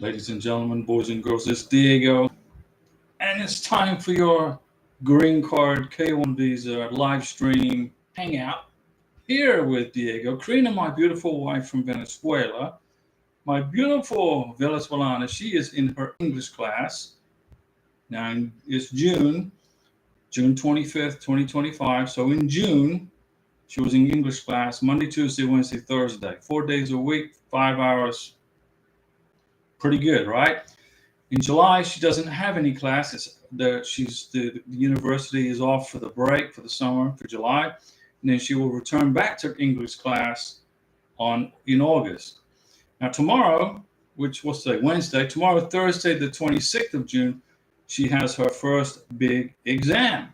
Ladies and gentlemen, boys and girls, it's Diego, and it's time for your green card K1 visa live stream hangout here with Diego. Karina, my beautiful wife from Venezuela, my beautiful Venezuelana, she is in her English class. Now it's June 25th, 2025. So in June, she was in English class Monday, Tuesday, Wednesday, Thursday, 4 days a week, 5 hours. Pretty good, right? In July, she doesn't have any classes. The university is off for the break for the summer for July, and then she will return back to English class in August. Now tomorrow, which was today, Wednesday, tomorrow, Thursday, the 26th of June, she has her first big exam.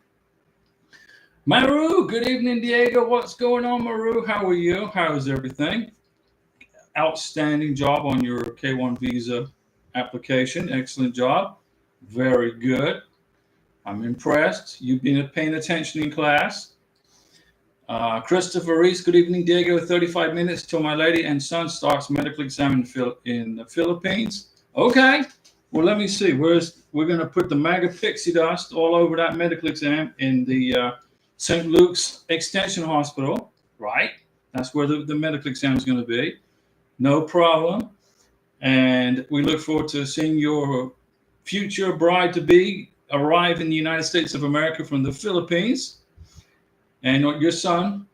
Maru, good evening, Diego. What's going on, Maru? How are you? How is everything? Outstanding job on your K1 visa application. Excellent job. Very good. I'm impressed. You've been paying attention in class. Christopher Reese, good evening, Diego. 35 minutes till my lady and son starts medical exam in the Philippines. Okay. Well, let me see. We're going to put the MAGA pixie dust all over that medical exam in the St. Luke's Extension Hospital, right? That's where the medical exam is going to be. No problem. And we look forward to seeing your future bride-to-be arrive in the United States of America from the Philippines. And your son,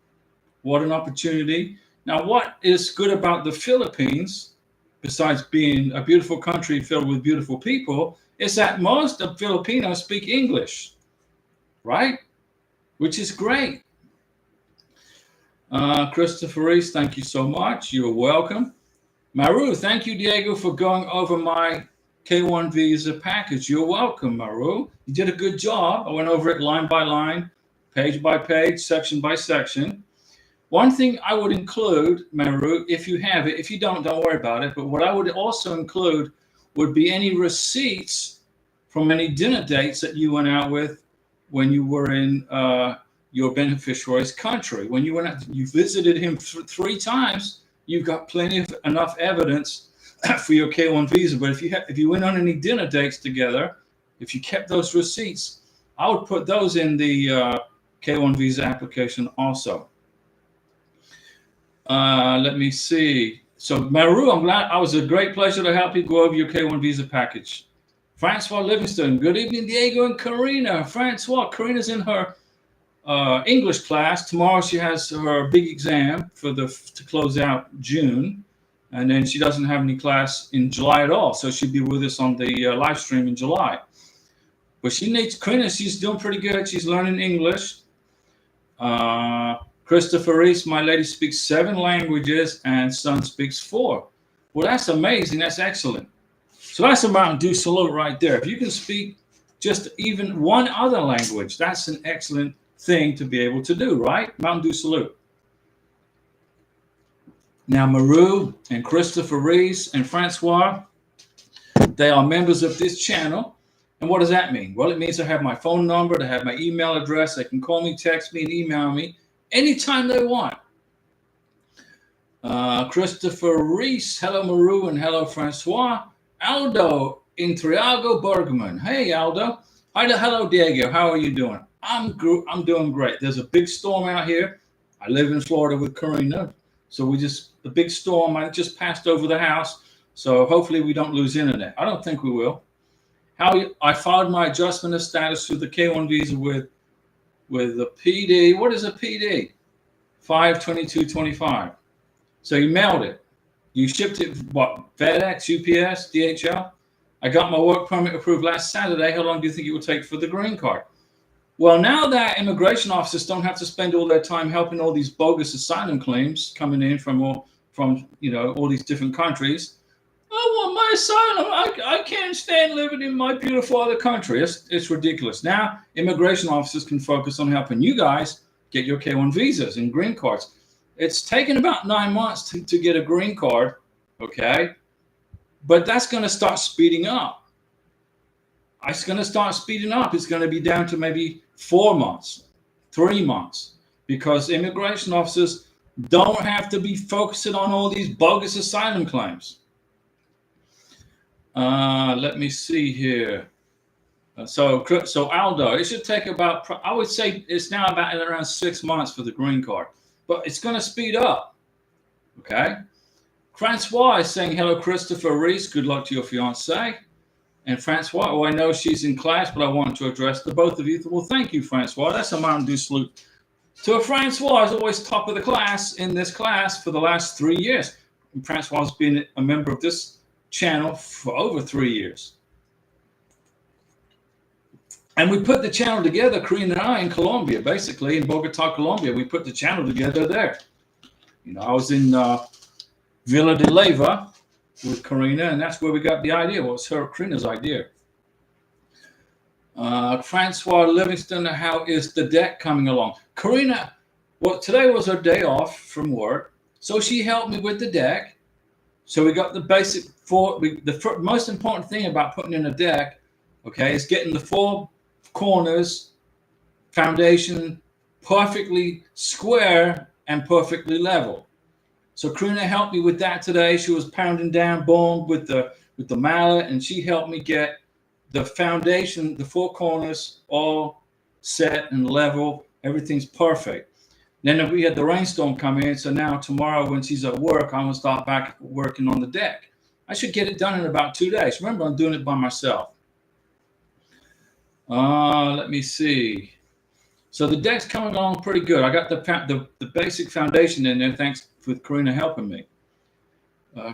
what an opportunity. Now, what is good about the Philippines, besides being a beautiful country filled with beautiful people, is that most of Filipinos speak English, right? Which is great. Christopher Reese, thank you so much. You're welcome. Maru, thank you, Diego, for going over my K1 visa package. You're welcome, Maru. You did a good job. I went over it line by line, page by page, section by section. One thing I would include, Maru, if you have it, if you don't worry about it. But what I would also include would be any receipts from any dinner dates that you went out with when you were in your beneficiary's country. When you went out, you visited him 3 times. You've got enough evidence for your K1 visa. But if you went on any dinner dates together, if you kept those receipts, I would put those in the K1 visa application also. Let me see. So Maru, I'm glad. It was a great pleasure to help you go over your K1 visa package. Francois Livingston, good evening, Diego and Karina. Francois, Karina's in her English class. Tomorrow she has her big exam to close out June, and then she doesn't have any class in July at all. So she'll be with us on the live stream in July. But Karina, she's doing pretty good. She's learning English. Christopher Reese, my lady speaks 7 languages and son speaks 4. Well, that's amazing. That's excellent. So that's a Mountain Dew salute right there. If you can speak just even one other language, that's an excellent thing to be able to do, right? Mountain Dew salute. Now, Maru and Christopher Reese and Francois, they are members of this channel. And what does that mean? Well, it means they have my phone number, they have my email address, they can call me, text me, and email me anytime they want. Christopher Reese, hello, Maru, and hello, Francois. Aldo Intriago Bergman. Hey, Aldo. Hello, Diego. How are you doing? I'm doing great. There's a big storm out here. I live in Florida with Karina. So the big storm, I just passed over the house. So hopefully we don't lose internet. I don't think we will. I filed my adjustment of status through the K1 visa with the PD. What is a PD? 5/22/25. So you mailed it. You shipped it, what, FedEx, UPS, DHL? I got my work permit approved last Saturday. How long do you think it will take for the green card? Well, now that immigration officers don't have to spend all their time helping all these bogus asylum claims coming in from all these different countries, I want my asylum. I can't stand living in my beautiful other country. It's ridiculous. Now, immigration officers can focus on helping you guys get your K1 visas and green cards. It's taken about 9 months to get a green card, okay? But that's going to start speeding up. It's going to start speeding up. It's going to be down to maybe 4 months, 3 months, because immigration officers don't have to be focusing on all these bogus asylum claims. Let me see here. So Aldo, it should take about, I would say it's now about around 6 months for the green card, but it's going to speed up. Okay. Francois is saying, hello, Christopher Reese. Good luck to your fiance. And Francois, oh, I know she's in class, but I want to address the both of you. Well, thank you, Francois. That's a Mountain Dew salute to Francois. Is always top of the class in this class for the last 3 years. And Francois has been a member of this channel for over 3 years. And we put the channel together, Karina and I, in Colombia, basically in Bogota, Colombia. We put the channel together there. You know, I was in Villa de Leyva with Karina, and that's where we got the idea. Well, it's Karina's idea. Francois Livingston, how is the deck coming along? Karina, well, today was her day off from work, so she helped me with the deck. So we got the basic the most important thing about putting in a deck, okay, is getting the 4 corners, foundation perfectly square and perfectly level. So Karina helped me with that today. She was pounding down bone with the mallet, and she helped me get the foundation, the 4 corners all set and level. Everything's perfect. Then we had the rainstorm come in, so now tomorrow when she's at work, I'm gonna start back working on the deck. I should get it done in about 2 days. Remember, I'm doing it by myself. Let me see. So the deck's coming along pretty good. I got the basic foundation in there, thanks with Karina helping me.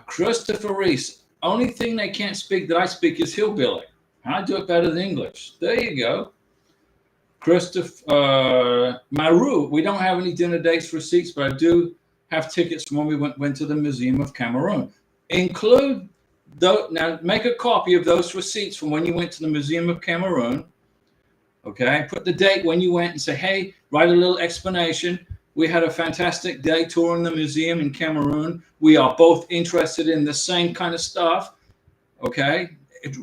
Christopher Reese, only thing they can't speak that I speak is hillbilly. I do it better than English. There you go. Christopher Maru, we don't have any dinner dates receipts, but I do have tickets from when we went to the Museum of Cameroon. Include now, make a copy of those receipts from when you went to the Museum of Cameroon. Okay, put the date when you went and say, hey, write a little explanation. We had a fantastic day touring the museum in Cameroon. We are both interested in the same kind of stuff. Okay,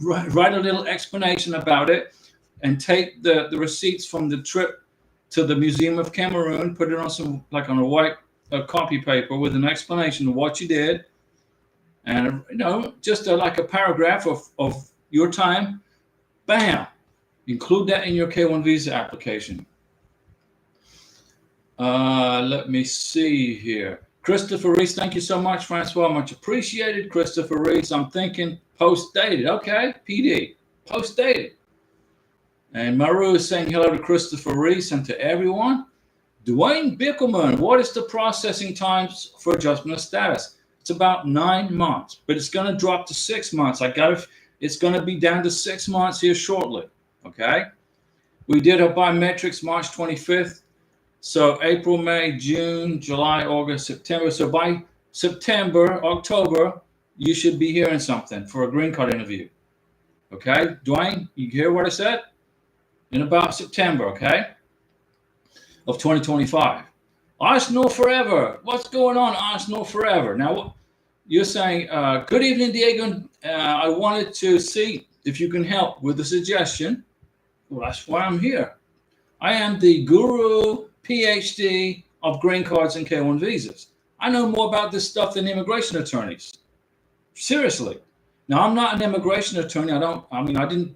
write a little explanation about it and take the receipts from the trip to the Museum of Cameroon, put it on some, like on a white copy paper with an explanation of what you did. And, you know, just like a paragraph of your time, bam. Include that in your K1 visa application. Let me see here. Christopher Reese, thank you so much, Francois. Much appreciated. Christopher Reese, I'm thinking post-dated. Okay, PD, post-dated. And Maru is saying hello to Christopher Reese and to everyone. Dwayne Bickelman, what is the processing times for adjustment of status? It's about 9 months, but it's going to drop to 6 months. It's going to be down to 6 months here shortly. Okay, we did our biometrics March 25th. So April, May, June, July, August, September. So by September, October, you should be hearing something for a green card interview. Okay, Dwayne, you hear what I said? In about September, okay, of 2025. Arsenal forever. What's going on, Arsenal forever? Now, you're saying, good evening, Diego. I wanted to see if you can help with a suggestion. Well, that's why I'm here. I am the guru PhD of green cards and K1 visas. I know more about this stuff than immigration attorneys. Seriously. Now, I'm not an immigration attorney. I didn't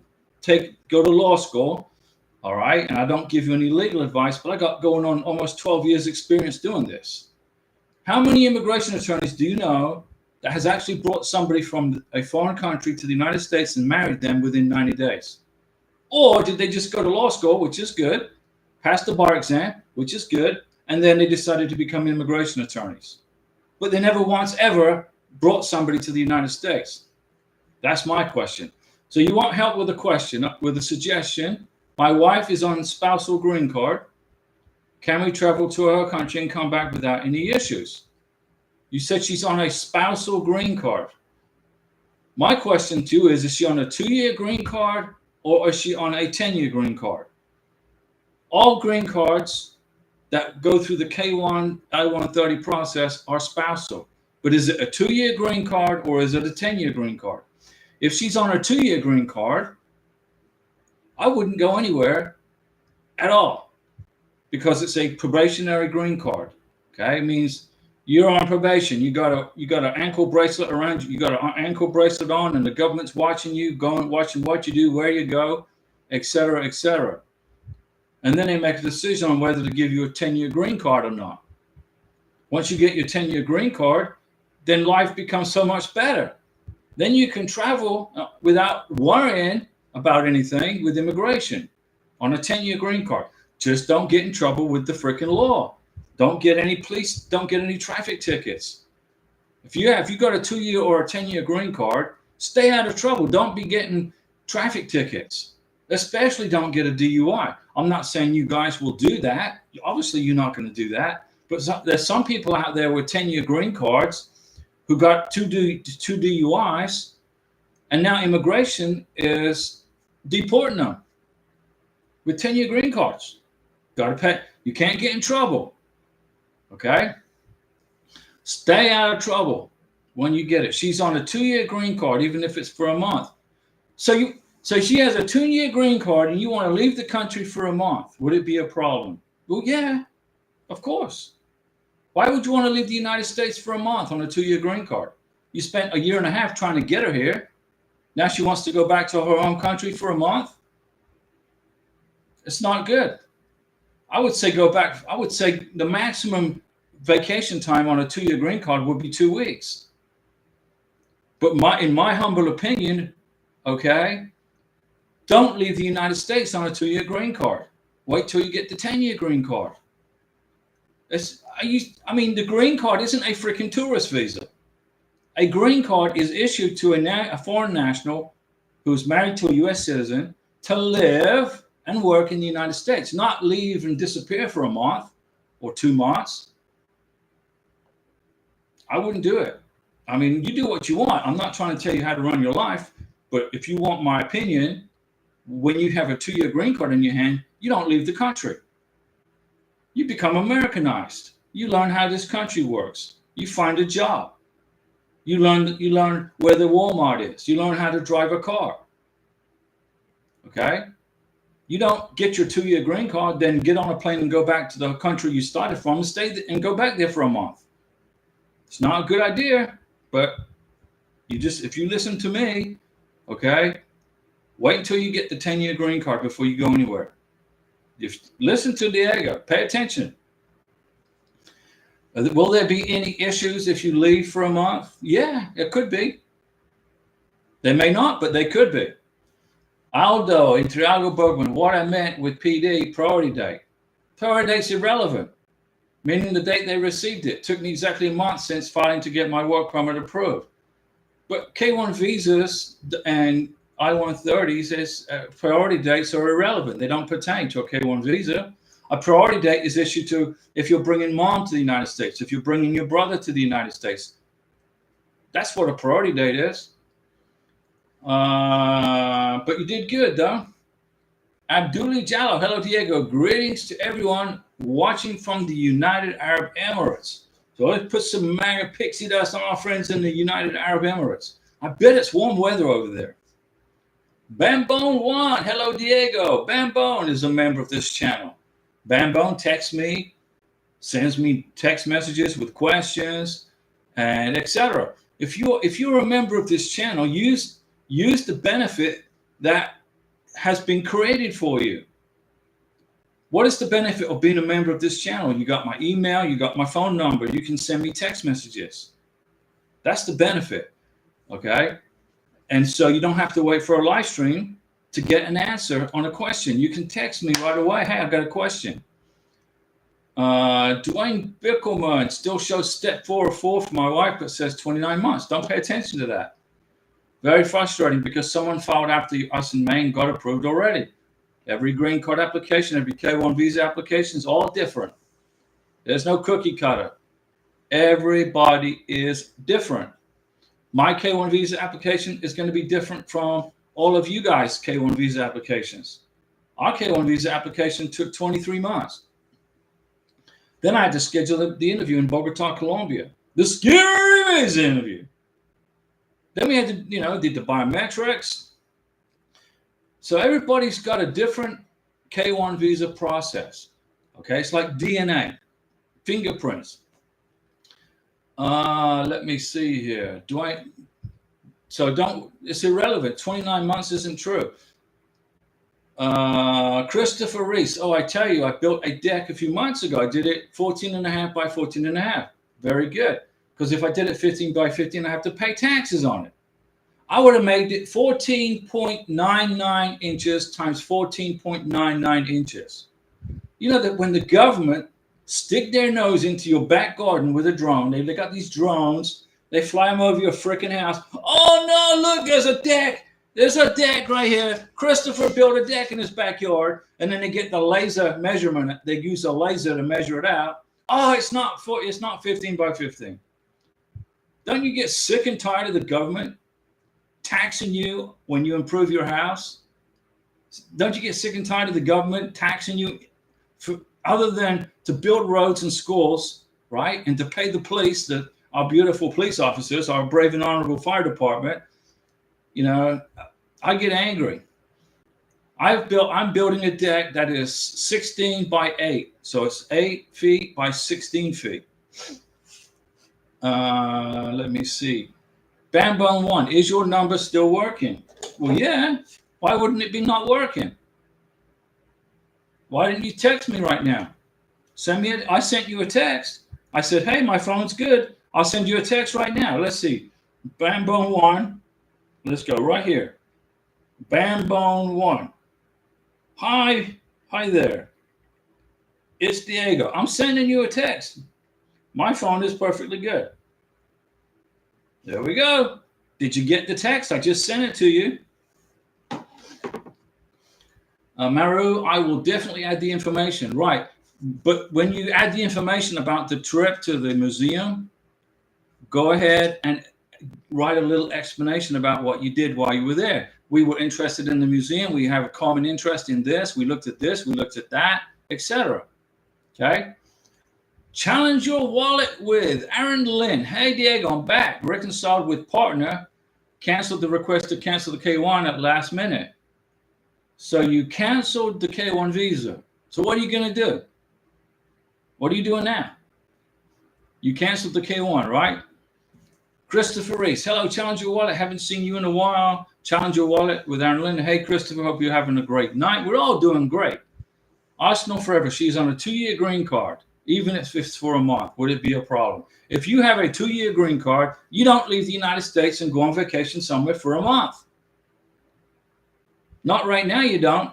go to law school. All right. And I don't give you any legal advice, but I got going on almost 12 years experience doing this. How many immigration attorneys do you know that has actually brought somebody from a foreign country to the United States and married them within 90 days? Or did they just go to law school, which is good, pass the bar exam, which is good, and then they decided to become immigration attorneys? But they never once ever brought somebody to the United States. That's my question. So you want help with a question, with a suggestion. My wife is on spousal green card. Can we travel to her country and come back without any issues? You said she's on a spousal green card. My question to you is she on a 2-year green card or is she on a 10-year green card? All green cards that go through the K1 I-130 process are spousal. But is it a 2-year green card or is it a 10-year green card? If she's on a 2-year green card, I wouldn't go anywhere at all because it's a probationary green card. Okay, it means You're on probation. You got an ankle bracelet around you. You got an ankle bracelet on, and the government's watching you, going watching what you do, where you go, etc., etc. And then they make a decision on whether to give you a 10-year green card or not. Once you get your 10-year green card, then life becomes so much better. Then you can travel without worrying about anything with immigration on a 10-year green card. Just don't get in trouble with the freaking law. Don't get any traffic tickets. If you got a 2-year or a 10-year green card, stay out of trouble. Don't be getting traffic tickets. Especially don't get a DUI. I'm not saying you guys will do that. Obviously, you're not going to do that. But there's some people out there with 10-year green cards who got two DUIs, and now immigration is deporting them with 10-year green cards. Got to pay. You can't get in trouble. Okay? Stay out of trouble when you get it. She's on a 2-year green card, even if it's for a month. So she has a 2-year green card, and you want to leave the country for a month. Would it be a problem? Well, yeah, of course. Why would you want to leave the United States for a month on a 2-year green card? You spent 1.5 years trying to get her here. Now she wants to go back to her home country for a month. It's not good. I would say go back. I would say the maximum vacation time on a 2-year green card would be 2 weeks. But in my humble opinion, okay, don't leave the United States on a 2-year green card. Wait till you get the 10-year green card. The green card isn't a freaking tourist visa. A green card is issued to a foreign national who's married to a U.S. citizen to live and work in the United States, not leave and disappear for a month or 2 months. I wouldn't do it. I mean, you do what you want. I'm not trying to tell you how to run your life, but if you want my opinion, when you have a 2-year green card in your hand, you don't leave the country. You become Americanized. You learn how this country works. You find a job. You learn where the Walmart is. You learn how to drive a car. Okay? You don't get your 2-year green card, then get on a plane and go back to the country you started from and stay and go back there for a month. It's not a good idea, but if you listen to me, okay, wait until you get the 10-year green card before you go anywhere. Listen to Diego. Pay attention. Will there be any issues if you leave for a month? Yeah, it could be. They may not, but they could be. Aldo in Triago Bergman, what I meant with PD, priority date. Priority date's irrelevant, meaning the date they received it. Took me exactly a month since filing to get my work permit approved. But K1 visas and I-130s priority dates are irrelevant. They don't pertain to a K1 visa. A priority date is issued to if you're bringing mom to the United States, if you're bringing your brother to the United States. That's what a priority date is. But you did good, though. Abdulli Jallo, hello, Diego. Greetings to everyone watching from the United Arab Emirates. So let's put some MAGA pixie dust on our friends in the United Arab Emirates. I bet it's warm weather over there. Bambone One, hello, Diego. Bambone is a member of this channel. Bambone texts me, sends me text messages with questions, and etc. If you're a member of this channel, use the benefit that has been created for you. What is the benefit of being a member of this channel? You got my email, you got my phone number, you can send me text messages. That's the benefit, okay? And so you don't have to wait for a live stream to get an answer on a question. You can text me right away. Hey, I've got a question. Dwayne Bickelman still shows step 4 or 4 for my wife, but says 29 months. Don't pay attention to that. Very frustrating because someone filed after us in Maine got approved already. Every green card application, every K1 visa application is all different. There's no cookie cutter. Everybody is different. My K1 visa application is going to be different from all of you guys' K1 visa applications. Our K1 visa application took 23 months. Then I had to schedule the interview in Bogota, Colombia. The scary visa interview. Then we had to, did the biometrics. So everybody's got a different K1 visa process. Okay, it's like DNA, fingerprints. Let me see here. It's irrelevant. 29 months isn't true. Christopher Reese. Oh, I tell you, I built a deck a few months ago. I did it 14 and a half by 14 and a half. Very good. Because if I did it 15 by 15, I have to pay taxes on it. I would have made it 14.99 inches times 14.99 inches. You know that when the government stick their nose into your back garden with a drone, they got these drones, they fly them over your freaking house. Oh no, look, there's a deck. There's a deck right here. Christopher built a deck in his backyard, and then they get the laser measurement. They use a laser to measure it out. Oh, it's not 15 by 15. Don't you get sick and tired of the government taxing you when you improve your house? Don't you get sick and tired of the government taxing you for other than to build roads and schools, right? And to pay the police, our beautiful police officers, our brave and honorable fire department? You know, I get angry. I'm building a deck that is 16 by 8. So it's 8 feet by 16 feet. Let me see. Bambone 1, is your number still working? Well, yeah. Why wouldn't it be not working? Why didn't you text me right now? I sent you a text. I said, hey, my phone's good. I'll send you a text right now. Let's see. Bambone 1. Let's go right here. Bambone 1. Hi there. It's Diego. I'm sending you a text. My phone is perfectly good. There we go. Did you get the text? I just sent it to you. Maru, I will definitely add the information. Right. But when you add the information about the trip to the museum, go ahead and write a little explanation about what you did while you were there. We were interested in the museum. We have a common interest in this. We looked at this. We looked at that, etc. Okay. Challenge your wallet with Aaron Lynn. Hey, Diego, I'm back. Reconciled with partner. Canceled the request to cancel the K1 at last minute. So you canceled the K1 visa. So what are you going to do? What are you doing now? You canceled the K1, right? Christopher Reese. Hello, Challenge Your Wallet. Haven't seen you in a while. Challenge Your Wallet with Aaron Lynn. Hey, Christopher, hope you're having a great night. We're all doing great. Arsenal Forever. She's on a 2-year green card. Even if it's for a month, would it be a problem? If you have a 2-year green card, you don't leave the United States and go on vacation somewhere for a month. Not right now, you don't.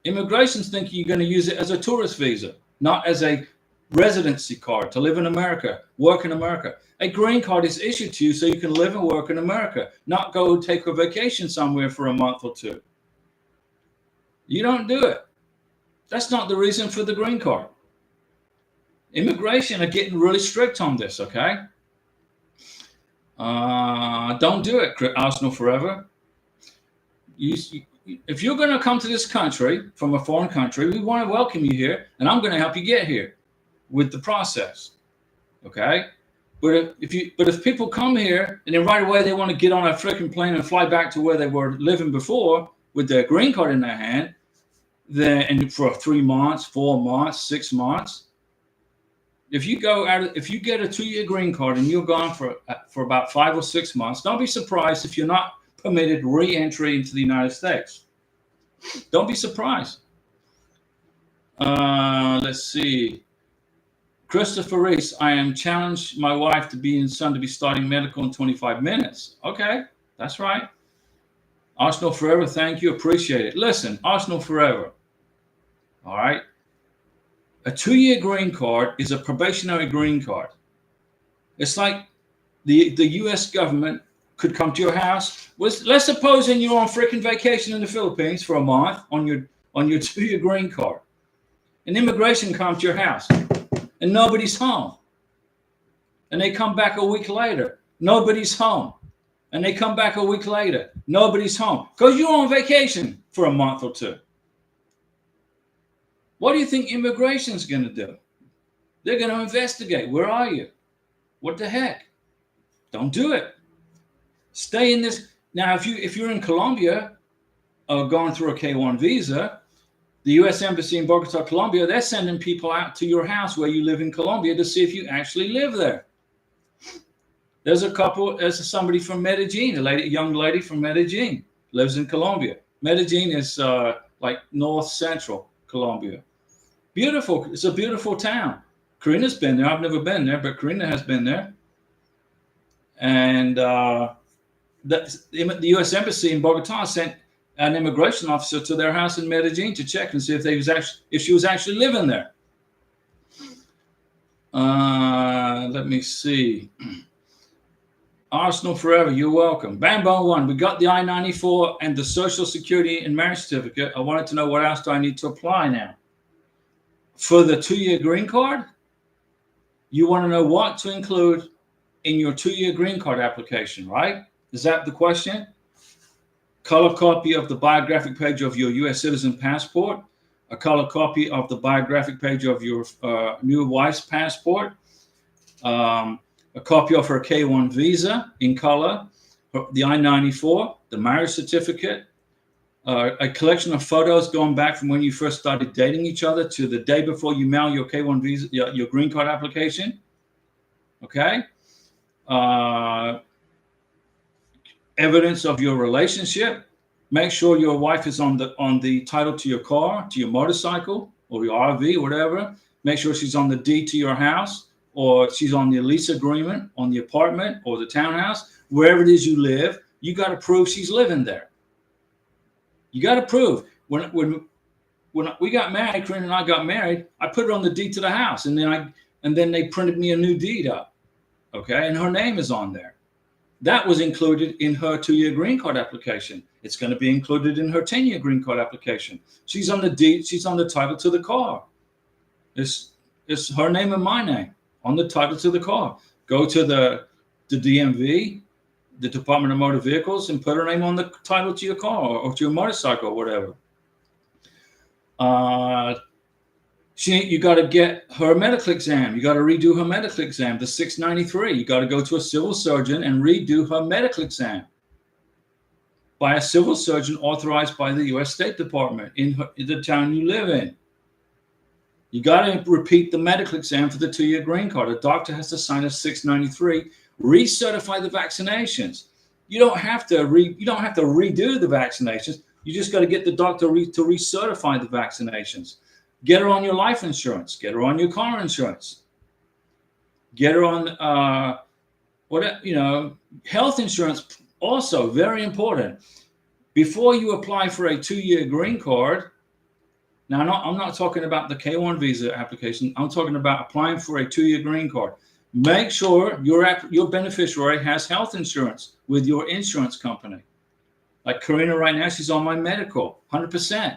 Immigration's thinking you're going to use it as a tourist visa, not as a residency card to live in America, work in America. A green card is issued to you so you can live and work in America, not go take a vacation somewhere for a month or two. You don't do it. That's not the reason for the green card. Immigration are getting really strict on this, okay? Don't do it, Arsenal Forever. If you're going to come to this country from a foreign country, we want to welcome you here, and I'm going to help you get here with the process, okay? But if people come here and then right away they want to get on a freaking plane and fly back to where they were living before with their green card in their hand, then for 3 months, 4 months, 6 months. If you get a 2-year green card and you're gone for about 5 or 6 months, don't be surprised if you're not permitted re-entry into the United States. Don't be surprised. Let's see. Christopher Reese, I am challenged my wife and son to be starting medical in 25 minutes. Okay, that's right. Arsenal Forever, thank you, appreciate it. Listen, Arsenal Forever, all right? A 2-year green card is a probationary green card. It's like the U.S. government could come to your house. Let's suppose you're on freaking vacation in the Philippines for a month on your 2-year green card. And immigration comes to your house and nobody's home. And they come back a week later. Nobody's home. And they come back a week later. Nobody's home. Because you're on vacation for a month or two. What do you think immigration's going to do? They're going to investigate. Where are you? What the heck? Don't do it. Stay in this. Now, if you're in Colombia, going through a K1 visa, the U.S. Embassy in Bogota, Colombia, they're sending people out to your house where you live in Colombia to see if you actually live there. There's a couple. There's somebody from Medellin, a young lady from Medellin, lives in Colombia. Medellin is like north central Colombia. Beautiful. It's a beautiful town. Karina's been there. I've never been there, but Karina has been there. And the U.S. Embassy in Bogota sent an immigration officer to their house in Medellin to check and see if she was actually living there. Let me see. Arsenal forever. You're welcome. Bambone One. We got the I-94 and the Social Security and marriage certificate. I wanted to know what else do I need to apply now for the 2-year green card. You want to know what to include in your 2-year green card application, right? Is that the question? Color copy of the biographic page of your U.S. citizen passport, a color copy of the biographic page of your new wife's passport, a copy of her K-1 visa in color, the I-94, the marriage certificate, a collection of photos going back from when you first started dating each other to the day before you mail your K-1 visa, your green card application. Okay. Evidence of your relationship. Make sure your wife is on the title to your car, to your motorcycle, or your RV, whatever. Make sure she's on the deed to your house, or she's on the lease agreement on the apartment or the townhouse, wherever it is you live. You got to prove she's living there. You got to prove. When we got married, Corinne and I got married, I put her on the deed to the house, and then they printed me a new deed up. Okay, and her name is on there. That was included in her 2-year green card application. It's going to be included in her 10-year green card application. She's on the deed. She's on the title to the car. It's her name and my name on the title to the car. Go to the DMV, the Department of Motor Vehicles, and put her name on the title to your car or to your motorcycle or whatever. You got to get her medical exam. You got to redo her medical exam, the 693. You got to go to a civil surgeon and redo her medical exam by a civil surgeon authorized by the U.S. State Department in the town you live in. You got to repeat the medical exam for the 2-year green card. A doctor has to sign a 693, recertify the vaccinations. You don't have to redo the vaccinations. You just got to get the doctor to recertify the vaccinations. Get her on your life insurance. Get her on your car insurance. Get her on health insurance. Also very important. Before you apply for a 2-year green card. Now, I'm not talking about the K-1 visa application. I'm talking about applying for a 2-year green card. Make sure your beneficiary has health insurance with your insurance company. Like Karina right now, she's on my medical, 100%.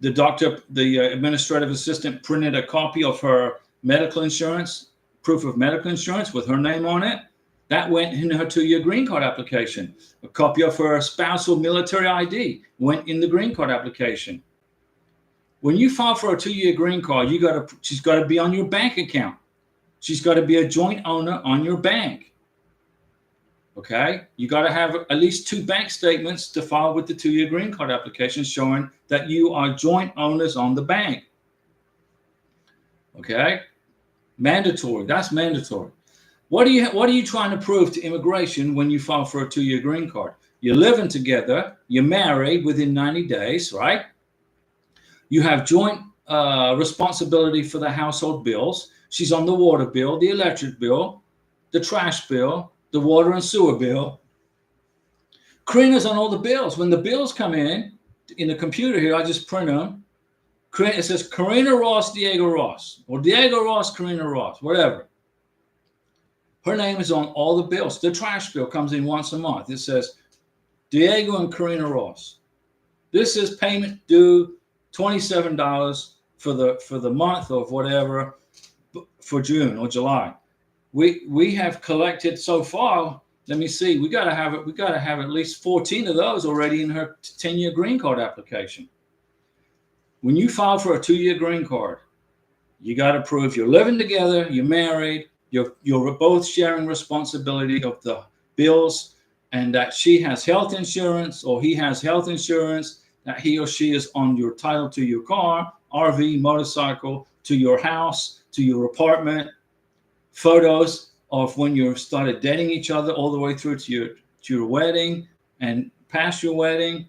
The administrative assistant printed a copy of her medical insurance, proof of medical insurance with her name on it. That went in her 2-year green card application. A copy of her spousal military ID went in the green card application. When you file for a 2-year green card, she's got to be on your bank account. She's got to be a joint owner on your bank. Okay, you got to have at least 2 bank statements to file with the 2-year green card application showing that you are joint owners on the bank. Okay, mandatory. That's mandatory. What are you trying to prove to immigration when you file for a 2-year green card? You're living together. You're married within 90 days, right? You have joint responsibility for the household bills. She's on the water bill, the electric bill, the trash bill, the water and sewer bill. Karina's on all the bills. When the bills come in the computer here, I just print them. It says Karina Ross, Diego Ross, or Diego Ross, Karina Ross, whatever. Her name is on all the bills. The trash bill comes in once a month. It says Diego and Karina Ross. This is payment due $27 for the month of whatever for June or July. We have collected so far. Let me see. We got to have at least 14 of those already in her 10-year green card application. When you file for a 2-year green card, you got to prove you're living together, you're married, you're both sharing responsibility of the bills, and that she has health insurance or he has health insurance, that he or she is on your title to your car, RV, motorcycle, to your house, to your apartment, photos of when you started dating each other all the way through to your wedding and past your wedding.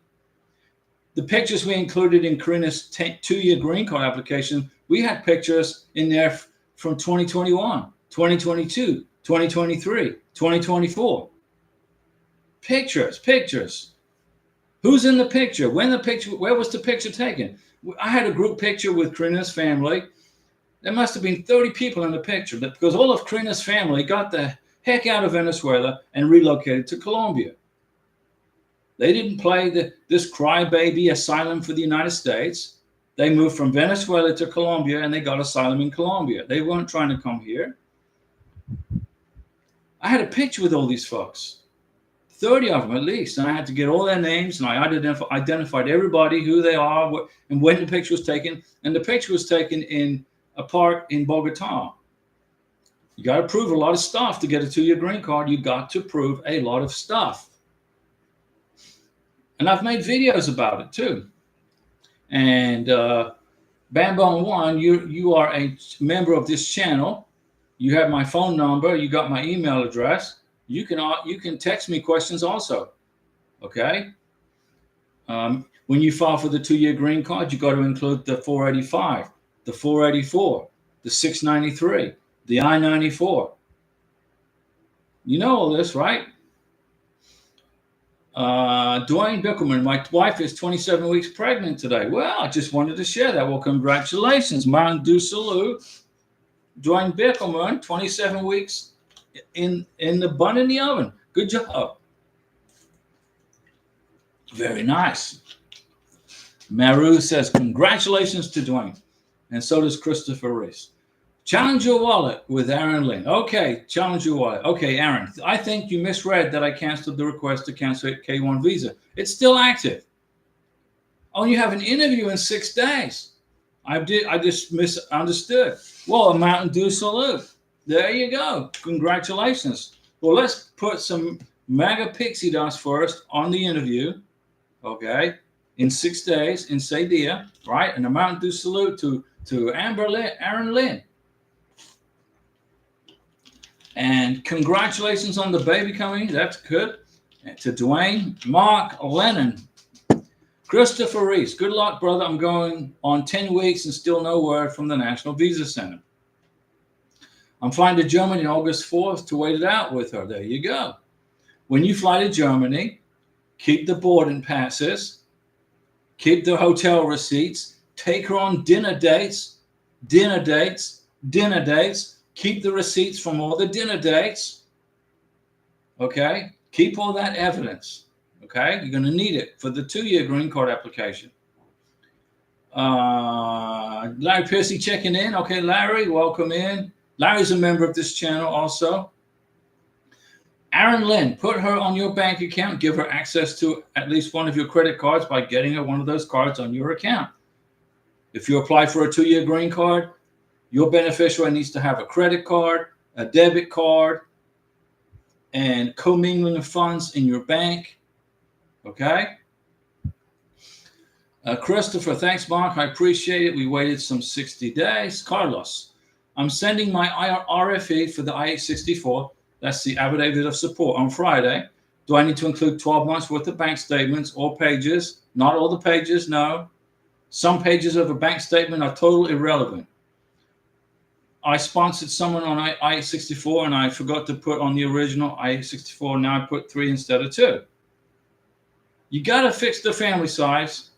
The pictures we included in Karina's 2-year green card application, we had pictures in there from 2021, 2022, 2023, 2024. Pictures. Who's in the picture? Where was the picture taken? I had a group picture with Karina's family. There must have been 30 people in the picture because all of Karina's family got the heck out of Venezuela and relocated to Colombia. They didn't play this crybaby asylum for the United States. They moved from Venezuela to Colombia and they got asylum in Colombia. They weren't trying to come here. I had a picture with all these folks, 30 of them at least, and I had to get all their names, and I identified everybody, who they are, and when the picture was taken. And the picture was taken in a park in Bogota. You got to prove a lot of stuff to get a 2-year green card. You got to prove a lot of stuff. And I've made videos about it too. And Bambone One, you are a member of this channel. You have my phone number. You got my email address. You can text me questions also. Okay. When you file for the 2-year green card, you got to include the 485, the 484, the 693, the I-94. You know all this, right? Dwayne Bickelman, my wife is 27 weeks pregnant today. Well, I just wanted to share that. Well, congratulations. Mountain Dew salute. Dwayne Bickelman, 27 weeks in the bun in the oven. Good job. Very nice. Maru says, congratulations to Dwayne. And so does Christopher Reese. Challenge your wallet with Aaron Lynn. Okay, challenge your wallet. Okay, Aaron, I think you misread that I canceled the request to cancel a K1 visa. It's still active. Oh, you have an interview in 6 days. I just misunderstood. Well, a Mountain Dew salute. There you go. Congratulations. Well, let's put some MAGA pixie dust first on the interview. Okay, in 6 days in Sadia, right? And a Mountain Dew salute to Aaron Lynn. And congratulations on the baby coming. That's good. And to Dwayne, Mark Lennon, Christopher Reese. Good luck, brother. I'm going on 10 weeks and still no word from the National Visa Center. I'm flying to Germany on August 4th to wait it out with her. There you go. When you fly to Germany, keep the boarding passes, keep the hotel receipts, take her on dinner dates. Keep the receipts from all the dinner dates. Okay? Keep all that evidence. Okay? You're going to need it for the 2-year green card application. Larry Piercy checking in. Okay, Larry, welcome in. Larry's a member of this channel also. Aaron Lynn, put her on your bank account. Give her access to at least one of your credit cards by getting her one of those cards on your account. If you apply for a 2-year green card, your beneficiary needs to have a credit card, a debit card, and commingling of funds in your bank. Okay? Christopher, thanks, Mark. I appreciate it. We waited some 60 days. Carlos, I'm sending my RFE for the I-864. That's the affidavit of support on Friday. Do I need to include 12 months worth of bank statements or pages? Not all the pages, no. Some pages of a bank statement are totally irrelevant. I sponsored someone on I-864 and I forgot to put on the original I-864. Now I put 3 instead of 2. You got to fix the family size.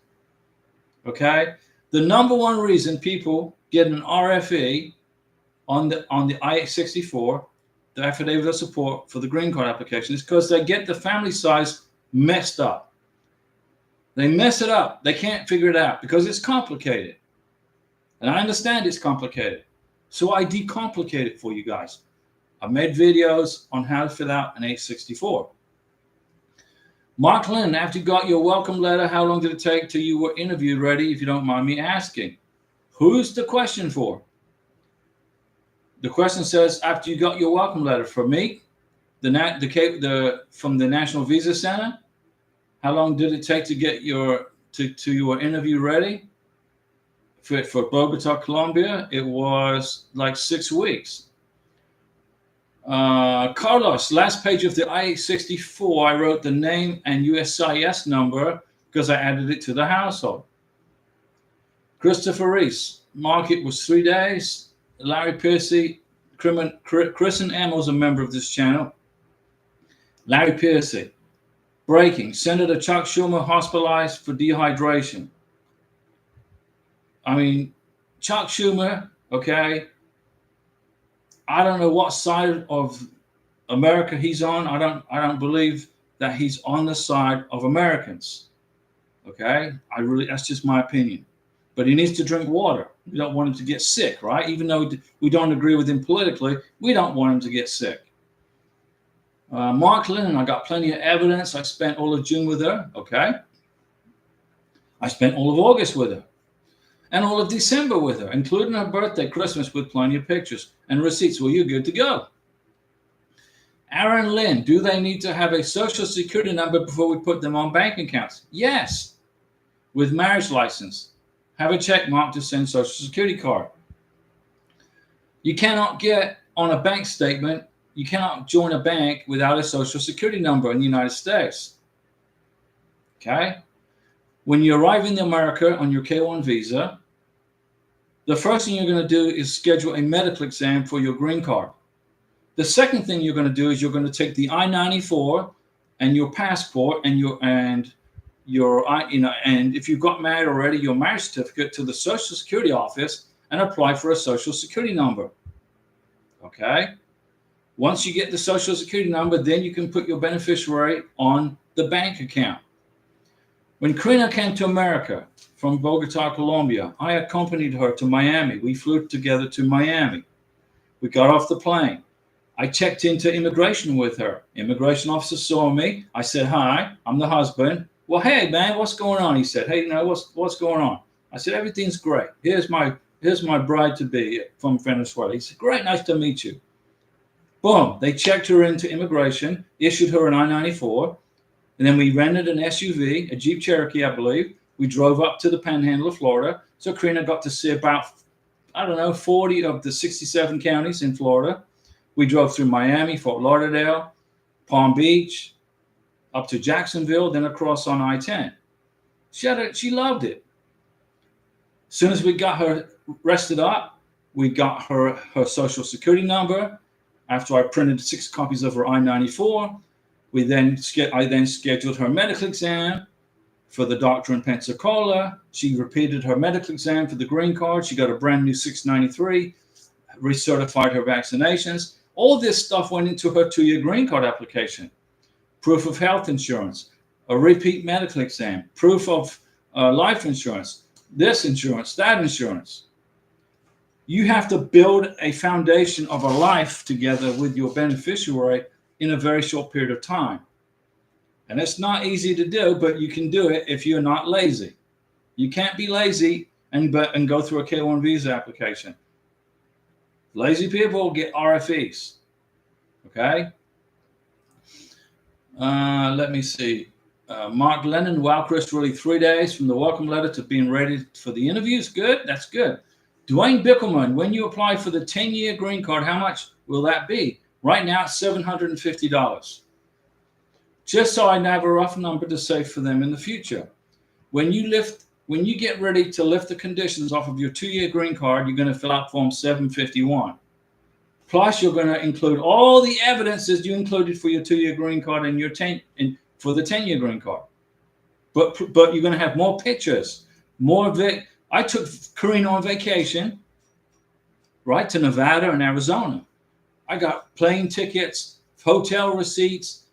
Okay? The number one reason people get an RFE on the I-864, the affidavit of support for the green card application, is because they get the family size messed up. They mess it up. They can't figure it out because it's complicated. And I understand it's complicated. So I decomplicate it for you guys. I've made videos on how to fill out an A64. Mark Lynn, after you got your welcome letter, how long did it take till you were interviewed ready, if you don't mind me asking? Who's the question for? The question says, after you got your welcome letter, for me, from the National Visa Center, how long did it take to get your interview ready? For Bogota, Colombia, it was like 6 weeks. Carlos, last page of the I-64, I wrote the name and USIS number because I added it to the household. Christopher Reese, market was 3 days. Larry Piercy, Chris and Emil's a member of this channel. Larry Piercy, breaking. Senator Chuck Schumer hospitalized for dehydration. I mean, Chuck Schumer, okay, I don't know what side of America he's on. I don't believe that he's on the side of Americans. Okay, that's just my opinion. But he needs to drink water. We don't want him to get sick, right? Even though we don't agree with him politically, we don't want him to get sick. Mark Lennon, I got plenty of evidence. I spent all of June with her, okay? I spent all of August with her and all of December with her, including her birthday, Christmas, with plenty of pictures and receipts. Well, you're good to go. Aaron Lynn, do they need to have a social security number before we put them on bank accounts? Yes. With marriage license, have a check mark to send social security card. You cannot get on a bank statement, you cannot join a bank without a social security number in the United States. Okay? When you arrive in America on your K-1 visa, the first thing you're going to do is schedule a medical exam for your green card. The second thing you're going to do is you're going to take the I-94 and your passport and and if you've got married already, your marriage certificate to the Social Security office and apply for a Social Security number. Okay? Once you get the Social Security number, then you can put your beneficiary on the bank account. When Karina came to America from Bogota, Colombia, I accompanied her to Miami. We flew together to Miami. We got off the plane. I checked into immigration with her. Immigration officer saw me. I said, hi, I'm the husband. Well, hey, man, what's going on? He said, hey, what's going on? I said, everything's great. Here's my bride-to-be from Venezuela. He said, great, nice to meet you. Boom, they checked her into immigration, issued her an I-94, and then we rented an SUV, a Jeep Cherokee, I believe. We drove up to the Panhandle of Florida. So Karina got to see about, 40 of the 67 counties in Florida. We drove through Miami, Fort Lauderdale, Palm Beach, up to Jacksonville, then across on I-10. She loved it. As soon as we got her rested up, we got her Social Security number. After I printed 6 copies of her I-94, I then scheduled her medical exam for the doctor in Pensacola. She repeated her medical exam for the green card. She got a brand new 693, recertified her vaccinations. All this stuff went into her 2-year green card application. Proof of health insurance, a repeat medical exam, proof of life insurance, this insurance, that insurance. You have to build a foundation of a life together with your beneficiary in a very short period of time. And it's not easy to do, but you can do it if you're not lazy. You can't be lazy and go through a K-1 visa application. Lazy people get RFEs. Okay? Let me see. Mark Lennon, wow, Chris, really 3 days from the welcome letter to being ready for the interviews. Good. That's good. Dwayne Bickelman, when you apply for the 10-year green card, how much will that be? Right now, it's $750. Just so I have a rough number to save for them in the future. When you get ready to lift the conditions off of your 2-year green card, you're going to fill out Form 751. Plus, you're going to include all the evidences you included for your 2-year green card and for the 10-year green card. But you're going to have more pictures, more of it. I took Karina on vacation, right, to Nevada and Arizona. I got plane tickets, hotel receipts,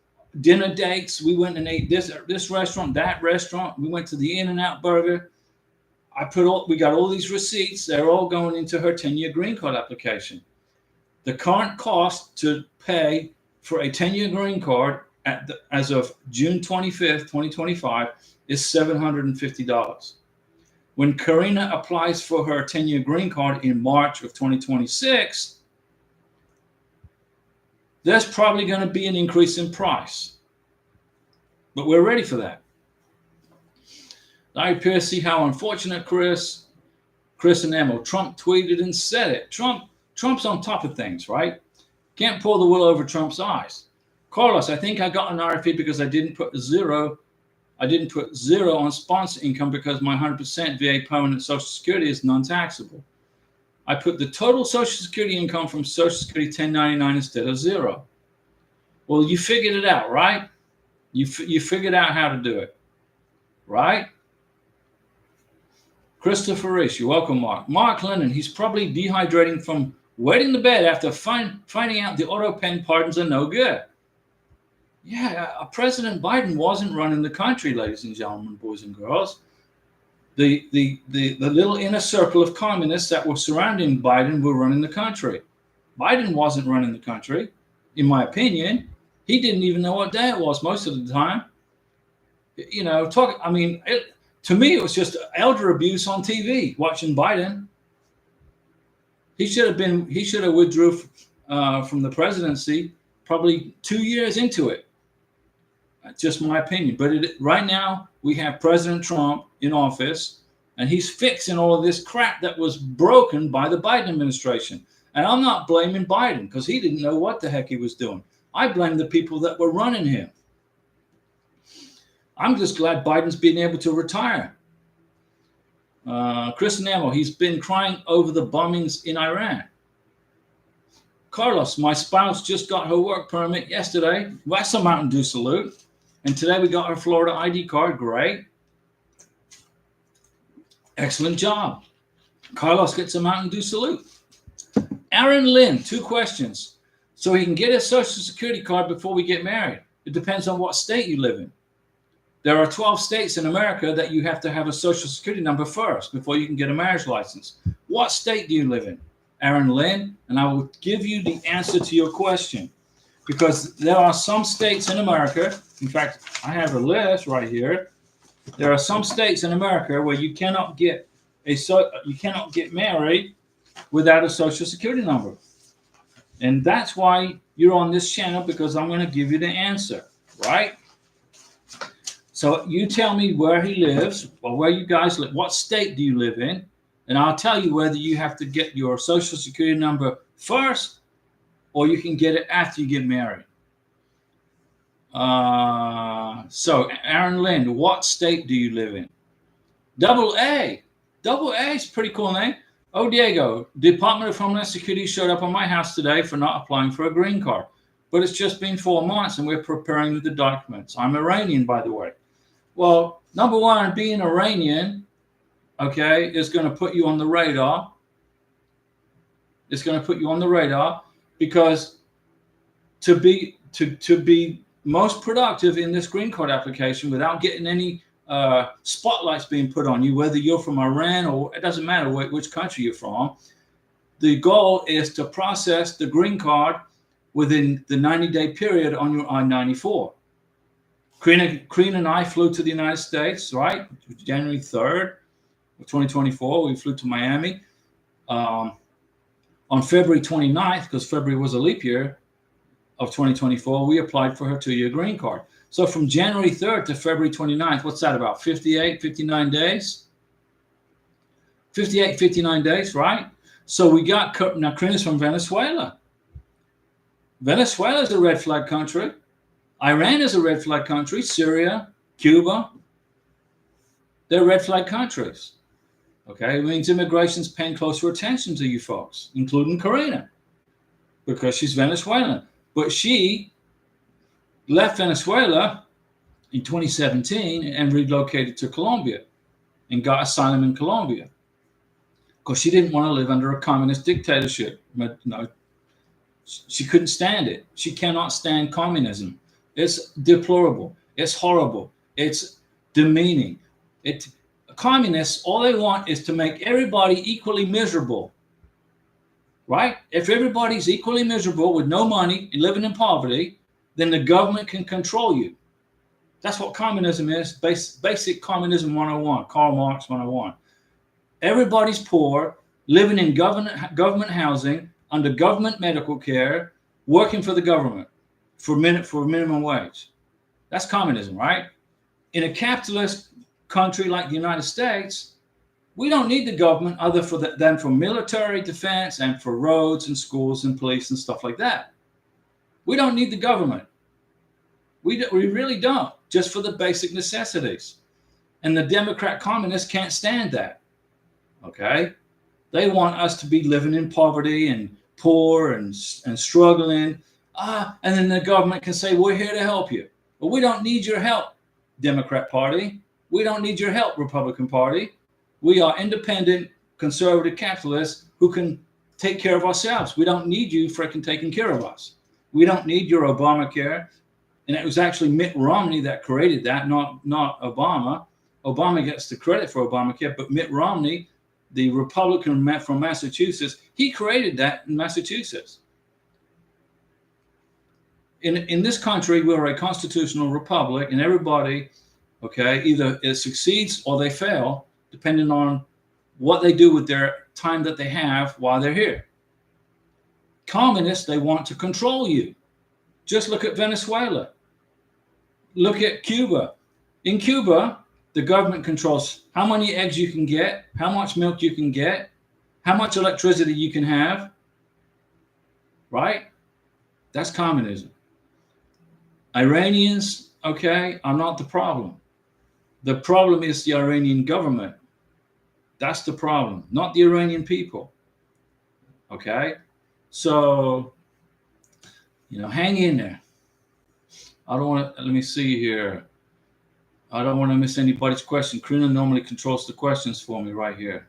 dinner dates. We went and ate this restaurant, that restaurant. We went to the In-N-Out Burger. We got all these receipts. They're all going into her 10-year green card application. The current cost to pay for a 10-year green card as of June 25th, 2025 is $750. When Karina applies for her 10-year green card in March of 2026, there's probably going to be an increase in price. But we're ready for that. Larry Piercy, how unfortunate, Chris. Chris and Emil. Trump tweeted and said it. Trump's on top of things, right? Can't pull the wool over Trump's eyes. Carlos, I think I got an RFP because I didn't put zero on sponsor income because my 100% VA permanent Social Security is non-taxable. I put the total Social Security income from Social Security 1099 instead of zero. Well, you figured it out, right? You figured out how to do it, right? Christopher Reese, you're welcome, Mark. Mark Lennon, he's probably dehydrating from wetting the bed after finding out the auto pen pardons are no good. Yeah, President Biden wasn't running the country, ladies and gentlemen, boys and girls. The little inner circle of communists that were surrounding Biden were running the country. Biden wasn't running the country, in my opinion. He didn't even know what day it was most of the time. You know, to me, it was just elder abuse on TV, watching Biden. He should have withdrew from the presidency probably 2 years into it. That's just my opinion. But right now, we have President Trump in office, and he's fixing all of this crap that was broken by the Biden administration. And I'm not blaming Biden because he didn't know what the heck he was doing. I blame the people that were running him. I'm just glad Biden's been able to retire. Chris Nemo, he's been crying over the bombings in Iran. Carlos, my spouse just got her work permit yesterday. Well, that's a Mountain Dew salute. And today we got her Florida ID card. Great. Excellent job. Carlos gets a Mountain Dew salute. Aaron Lynn, 2 questions. So he can get a Social Security card before we get married. It depends on what state you live in. There are 12 states in America that you have to have a Social Security number first before you can get a marriage license. What state do you live in? Aaron Lynn, and I will give you the answer to your question. Because there are some states in America, in fact, I have a list right here. There are some states in America where you cannot get married without a Social Security number. And that's why you're on this channel, because I'm going to give you the answer, right? So you tell me where he lives, or where you guys live. What state do you live in? And I'll tell you whether you have to get your Social Security number first, or you can get it after you get married. So Aaron Lynn, what state do you live in? Double A is a pretty cool name. Oh, Diego, Department of Homeland Security showed up on my house today for not applying for a green card. But it's just been 4 months and we're preparing the documents. I'm Iranian, by the way. Well, number one, being Iranian, okay, is going to put you on the radar. It's going to put you on the radar because to be most productive in this green card application without getting any spotlights being put on you, whether you're from Iran or it doesn't matter which country you're from, the goal is to process the green card within the 90-day period on your I-94. Karina and I flew to the United States, right? January 3rd of 2024, we flew to Miami. On February 29th, because February was a leap year of 2024, we applied for her 2-year green card. So from January 3rd to February 29th, what's that about? 59 days? 59 days, right? So we got, now Karina's from Venezuela. Venezuela is a red flag country. Iran is a red flag country. Syria, Cuba, they're red flag countries. Okay, it means immigration's paying closer attention to you folks, including Karina, because she's Venezuelan. But she left Venezuela in 2017 and relocated to Colombia and got asylum in Colombia because she didn't want to live under a communist dictatorship. No, she couldn't stand it. She cannot stand communism. It's deplorable. It's horrible. It's demeaning. Communists, all they want is to make everybody equally miserable, right? If everybody's equally miserable with no money and living in poverty, then the government can control you. That's what communism is. Basic communism 101, Karl Marx 101. Everybody's poor, living in government housing, under government medical care, working for the government for minimum wage. That's communism, right? In a capitalist country like the United States, we don't need the government other than for military defense and for roads and schools and police and stuff like that. We don't need the government. We really don't, just for the basic necessities. And the Democrat communists can't stand that. Okay? They want us to be living in poverty and poor and struggling. And then the government can say, we're here to help you. But we don't need your help, Democrat Party. We don't need your help, Republican Party. We are independent, conservative capitalists who can take care of ourselves. We don't need you freaking taking care of us. We don't need your Obamacare. And it was actually Mitt Romney that created that, not Obama. Obama gets the credit for Obamacare, but Mitt Romney, the Republican from Massachusetts, he created that in Massachusetts. In this country, we're a constitutional republic, and everybody, okay, either it succeeds or they fail, depending on what they do with their time that they have while they're here. Communists, they want to control you. Just look at Venezuela. Look at Cuba. In Cuba, the government controls how many eggs you can get, how much milk you can get, how much electricity you can have, right? That's communism. Iranians, okay, are not the problem. The problem is the Iranian government. That's the problem, not the Iranian people. Okay? So, hang in there. I don't want to, let me see here. I don't want to miss anybody's question. Karina normally controls the questions for me right here.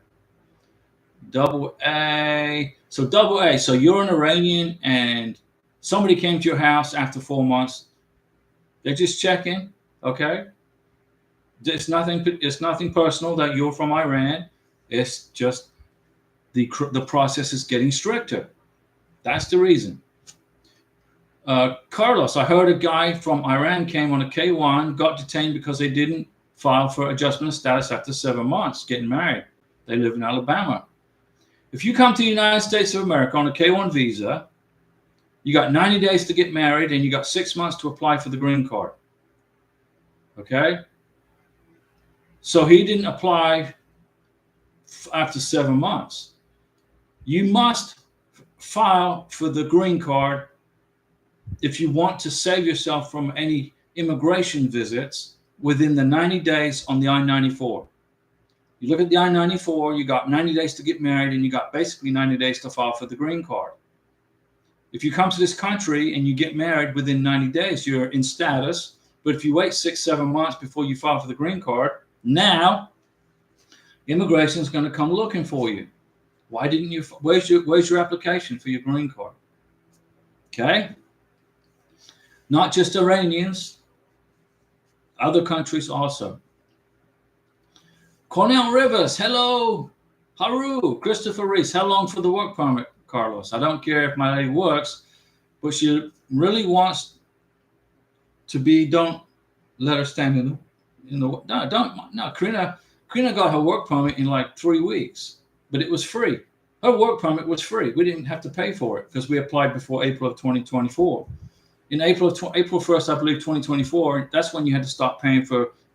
Double A. So you're an Iranian and somebody came to your house after 4 months. They're just checking, okay? It's nothing personal that you're from Iran. It's just the process is getting stricter. That's the reason. Carlos, I heard a guy from Iran came on a K-1, got detained because they didn't file for adjustment of status after 7 months getting married. They live in Alabama. If you come to the United States of America on a K-1 visa, you got 90 days to get married and you got 6 months to apply for the green card. Okay? So he didn't apply after 7 months. You must file for the green card if you want to save yourself from any immigration visits within the 90 days on the I-94. You look at the I-94, you got 90 days to get married, and you got basically 90 days to file for the green card. If you come to this country and you get married within 90 days, you're in status. But if you wait 6-7 months before you file for the green card, now immigration is going to come looking for you. Why didn't you? Where's your application for your green card? Okay. Not just Iranians, other countries also. Cornell Rivers, hello. Haru, Christopher Reese, how long for the work permit, Carlos? I don't care if my lady works, but she really wants to be, don't let her stand in the no, Karina got her work permit in like 3 weeks, but it was free. Her work permit was free. We didn't have to pay for it because we applied before April of 2024. In April 1st, I believe 2024, that's when you had to start paying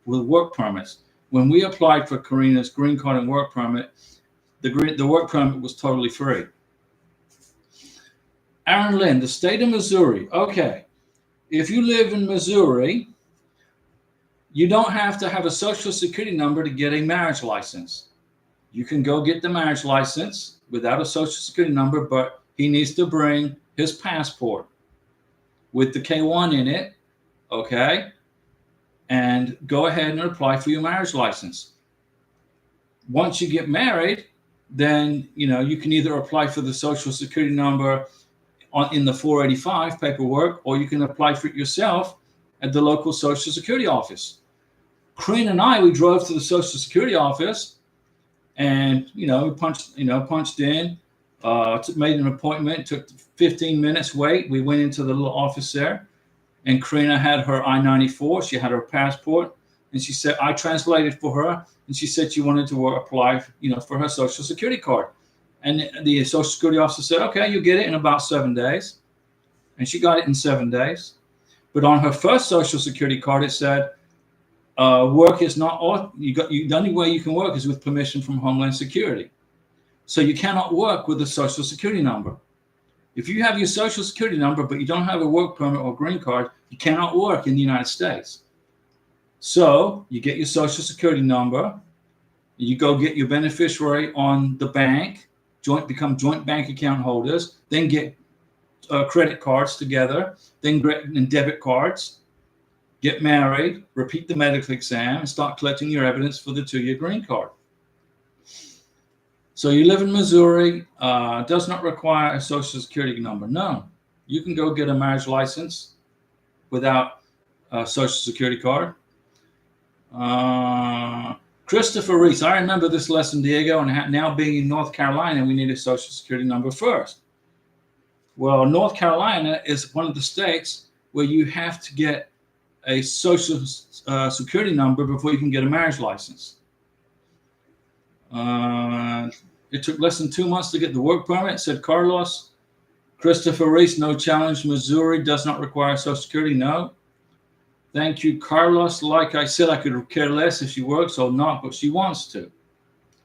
with work permits. When we applied for Karina's green card and work permit, the work permit was totally free. Aaron Lynn, the state of Missouri. Okay, if you live in Missouri, you don't have to have a social security number to get a marriage license. You can go get the marriage license without a social security number, but he needs to bring his passport with the K-1 in it, okay? And go ahead and apply for your marriage license. Once you get married, then you can either apply for the social security number in the 485 paperwork, or you can apply for it yourself at the local social security office. Karina and we drove to the social security office, and we punched in, made an appointment. Took 15 minutes wait. We went into the little office there, and Karina had her I-94. She had her passport, and she said I translated for her, and she said she wanted to apply, for her social security card. And the social security officer said, "Okay, you get it in about 7 days," and she got it in 7 days. But on her first social security card, it said, "Work is not all. The only way you can work is with permission from Homeland Security. So you cannot work with a social security number." If you have your social security number, but you don't have a work permit or green card, you cannot work in the United States. So you get your social security number, you go get your beneficiary on the bank, become joint bank account holders, then get credit cards together, then and debit cards, get married, repeat the medical exam, and start collecting your evidence for the 2-year green card. So you live in Missouri, does not require a social security number. No, you can go get a marriage license without a social security card. Christopher Reese, I remember this lesson, Diego, and now being in North Carolina, we need a social security number first. Well, North Carolina is one of the states where you have to get a social security number before you can get a marriage license. It took less than 2 months to get the work permit, said Carlos. Christopher Reese, no challenge. Missouri does not require social security. No. Thank you, Carlos. Like I said, I could care less if she works or not, but she wants to.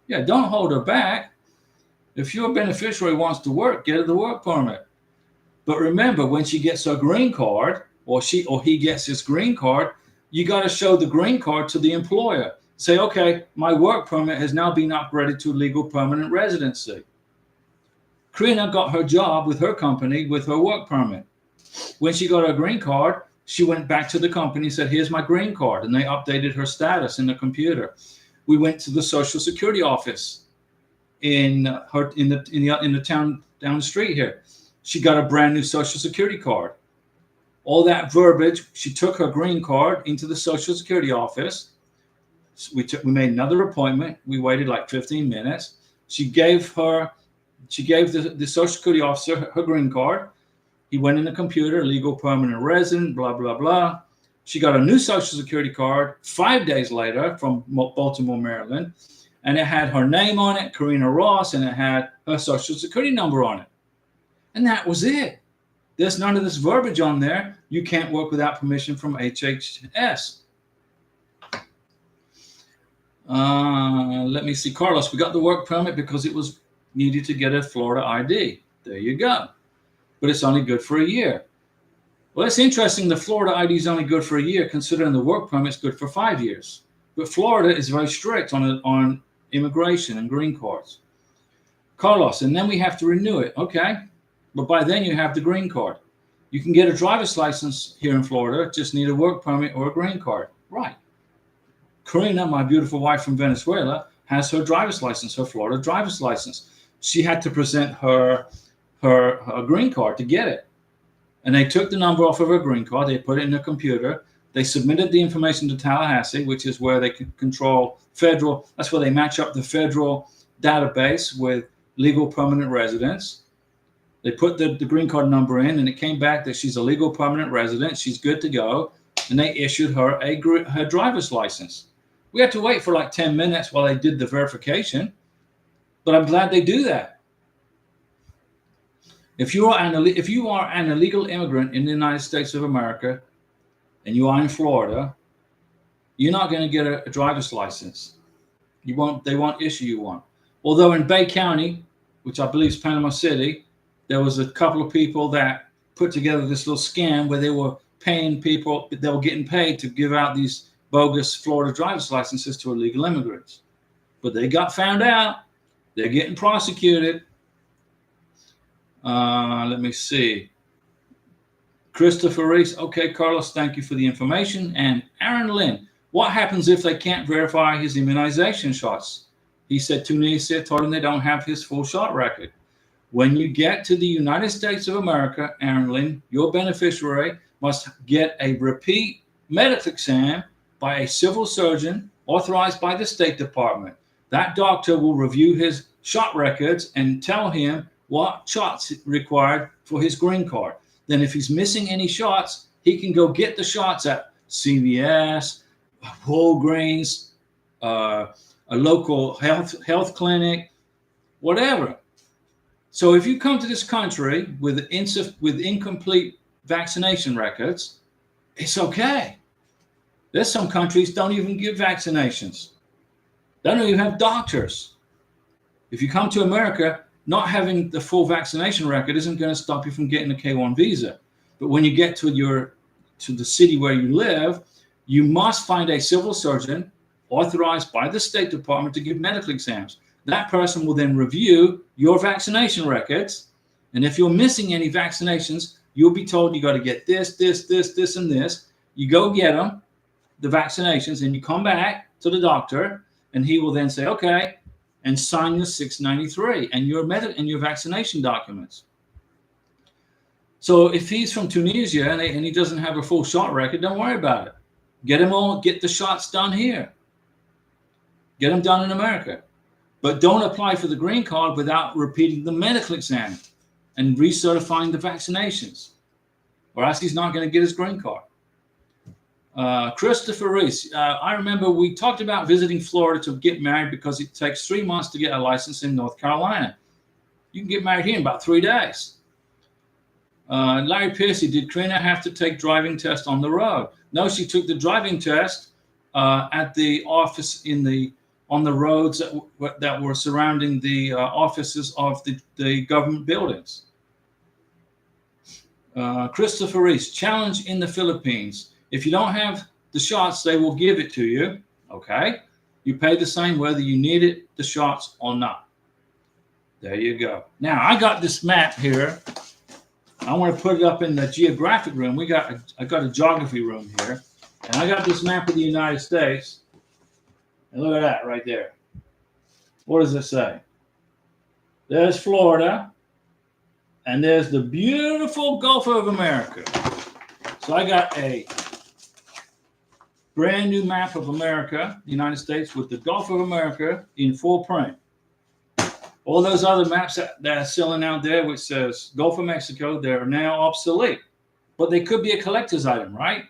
Yeah, don't hold her back. If your beneficiary wants to work, get her the work permit. But remember, when she gets her green card, or he gets his green card, you got to show the green card to the employer. Say, okay, my work permit has now been upgraded to legal permanent residency. Karina got her job with her company with her work permit. When she got her green card, she went back to the company and said, here's my green card. And they updated her status in the computer. We went to the Social Security office in the town down the street here. She got a brand new Social Security card. All that verbiage, she took her green card into the Social Security office. We made another appointment. We waited like 15 minutes. She gave the Social Security officer her green card. He went in the computer, legal permanent resident, blah, blah, blah. She got a new Social Security card 5 days later from Baltimore, Maryland. And it had her name on it, Karina Ross, and it had her Social Security number on it. And that was it. There's none of this verbiage on there. You can't work without permission from HHS. Let me see, Carlos, we got the work permit because it was needed to get a Florida ID. There you go. But it's only good for a year. Well, it's interesting. The Florida ID is only good for a year, considering the work permit's good for 5 years. But Florida is very strict on immigration and green cards. Carlos, and then we have to renew it. Okay. But by then you have the green card. You can get a driver's license here in Florida, just need a work permit or a green card. Right. Karina, my beautiful wife from Venezuela, has her driver's license, her Florida driver's license. She had to present her green card to get it. And they took the number off of her green card. They put it in the computer. They submitted the information to Tallahassee, which is where they can control federal. That's where they match up the federal database with legal permanent residents. They put the green card number in, and it came back that she's a legal permanent resident. She's good to go. And they issued her her driver's license. We had to wait for like 10 minutes while they did the verification. But I'm glad they do that. If you are an illegal immigrant in the United States of America and you are in Florida, you're not going to get a driver's license. They won't issue you one. Although in Bay County, which I believe is Panama City, there was a couple of people that put together this little scam where they were paying people, they were getting paid to give out these bogus Florida driver's licenses to illegal immigrants. But they got found out. They're getting prosecuted. Let me see. Christopher Reese. Okay, Carlos, thank you for the information. And Aaron Lynn, what happens if they can't verify his immunization shots? He said Tunisia told him they don't have his full shot record. When you get to the United States of America, Aaron Lynn, your beneficiary must get a repeat medical exam by a civil surgeon authorized by the State Department. That doctor will review his shot records and tell him what shots required for his green card. Then if he's missing any shots, he can go get the shots at CVS, Walgreens, a local health clinic, whatever. So if you come to this country with incomplete vaccination records, it's okay. There's some countries don't even give vaccinations. They don't even have doctors. If you come to America, not having the full vaccination record isn't going to stop you from getting a K1 visa. But when you get to the city where you live, you must find a civil surgeon authorized by the State Department to give medical exams. That person will then review your vaccination records. And if you're missing any vaccinations, you'll be told you got to get this, and this. You go get them, the vaccinations, and you come back to the doctor, and he will then say, okay, and sign your 693 and your vaccination documents. So if he's from Tunisia and he doesn't have a full shot record, don't worry about it. Get the shots done here. Get them done in America. But don't apply for the green card without repeating the medical exam and recertifying the vaccinations, or else he's not going to get his green card. Christopher Reese, I remember we talked about visiting Florida to get married because it takes 3 months to get a license in North Carolina. You can get married here in about 3 days. Larry Piercy, did Karina have to take driving test on the road? No, she took the driving test at the office on the roads that were surrounding the offices of the government buildings. Christopher Reese, challenge in the Philippines. If you don't have the shots, they will give it to you. Okay. You pay the same whether you needed the shots or not. There you go. Now I got this map here. I want to put it up in the geographic room. I got a geography room here, and I got this map of the United States. And look at that right there. What does it say? There's Florida, and there's the beautiful Gulf of America. So I got a brand new map of America, the United States, with the Gulf of America in full print. All those other maps that are selling out there, which says Gulf of Mexico, they're now obsolete. But they could be a collector's item, right?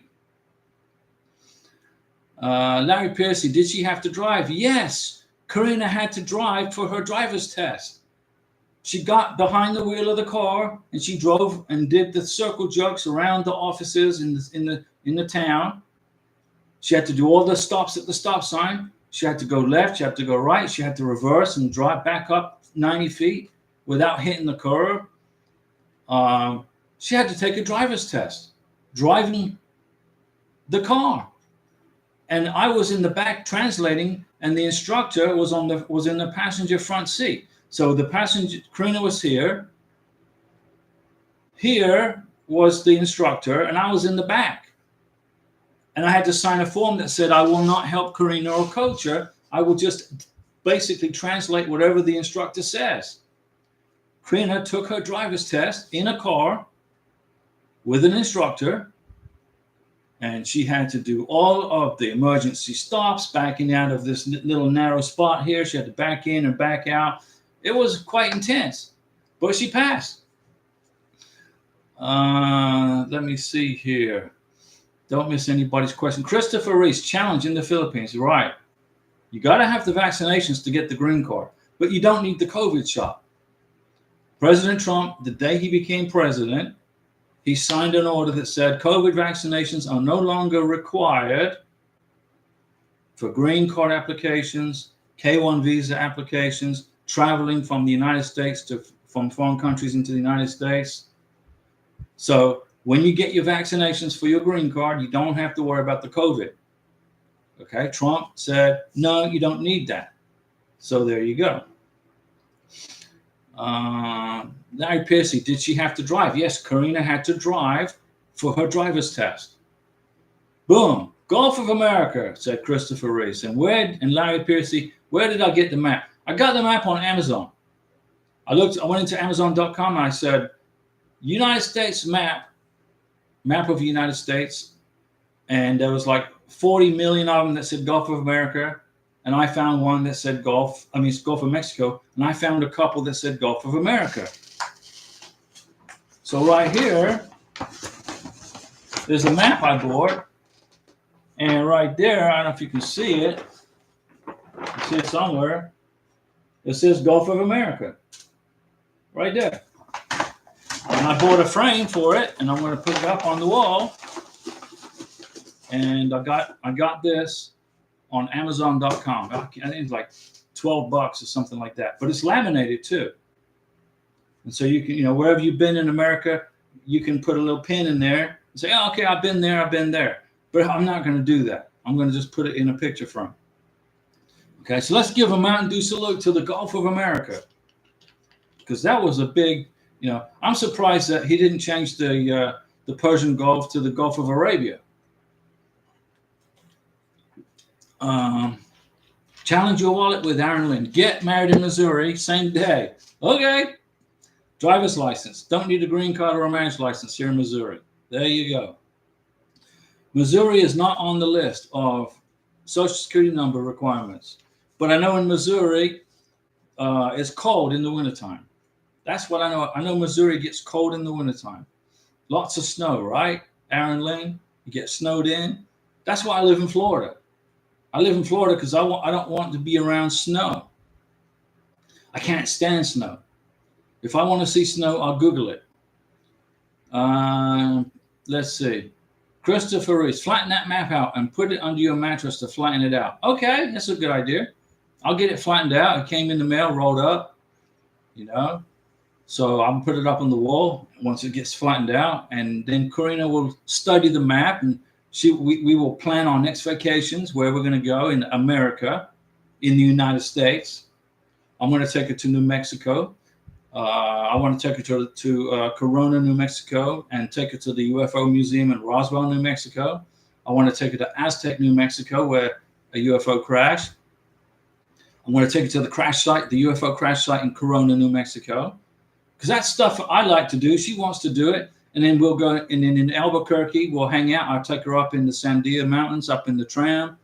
Larry Piercy, did she have to drive? Yes, Karina had to drive for her driver's test. She got behind the wheel of the car and she drove and did the circle jerks around the offices in the town. She had to do all the stops at the stop sign. She had to go left. She had to go right. She had to reverse and drive back up 90 feet without hitting the curb. She had to take a driver's test, driving the car. And I was in the back translating, and the instructor was in the passenger front seat. So the passenger, Karina was here. Here was the instructor, and I was in the back. And I had to sign a form that said I will not help Karina or coach her. I will just basically translate whatever the instructor says. Karina took her driver's test in a car with an instructor, and she had to do all of the emergency stops, backing out of this little narrow spot here. She had to back in and back out. It was quite intense, but she passed. Let me see here. Don't miss anybody's question. Christopher Reese, challenge in the Philippines. Right. You got to have the vaccinations to get the green card, but you don't need the COVID shot. President Trump, the day he became president, he signed an order that said COVID vaccinations are no longer required for green card applications, K1 visa applications, traveling from the United States from foreign countries into the United States. So when you get your vaccinations for your green card, you don't have to worry about the COVID. Okay, Trump said, no, you don't need that. So there you go. Larry Piercy, did she have to drive? Yes, Karina had to drive for her driver's test. Boom, Gulf of America, said Christopher Reese. And Larry Piercy, where did I get the map? I got the map on Amazon. I went into Amazon.com and I said, United States map of the United States. And there was like 40 million of them that said Gulf of America. And I found one that said Gulf of Mexico. And I found a couple that said Gulf of America. So right here, there's a map I bought. And right there, I don't know if you can see it. You see it somewhere. It says Gulf of America. Right there. And I bought a frame for it, and I'm going to put it up on the wall. And I got this on Amazon.com. I think it's like $12 or something like that. But it's laminated too. And so you can, wherever you've been in America, you can put a little pin in there and say, oh, okay, I've been there. But I'm not going to do that. I'm going to just put it in a picture frame. Okay, so let's give a Mountain Dew salute to the Gulf of America, because that was a big, I'm surprised that he didn't change the Persian Gulf to the Gulf of Arabia. Challenge your wallet with Aaron Lynn. Get married in Missouri, same day. Okay. Driver's license. Don't need a green card or a marriage license here in Missouri. There you go. Missouri is not on the list of Social Security number requirements. But I know in Missouri, it's cold in the wintertime. That's what I know. I know Missouri gets cold in the wintertime. Lots of snow, right? Aaron Lynn, you get snowed in. That's why I live in Florida. I live in Florida because I don't want to be around snow. I can't stand snow. If I want to see snow, I'll Google it. Let's see. Christopher Reese, flatten that map out and put it under your mattress to flatten it out. Okay, that's a good idea. I'll get it flattened out. It came in the mail, rolled up, So I'll put it up on the wall once it gets flattened out. And then Karina will study the map, and we will plan our next vacations, where we're going to go in America, in the United States. I'm going to take her to New Mexico. I want to take her to Corona, New Mexico, and take her to the UFO Museum in Roswell, New Mexico. I want to take her to Aztec, New Mexico, where a UFO crashed. I'm going to take her to the crash site, the UFO crash site in Corona, New Mexico, because that's stuff I like to do. She wants to do it. And then we'll go, and then in Albuquerque, we'll hang out. I'll take her up in the Sandia Mountains, up in the tram,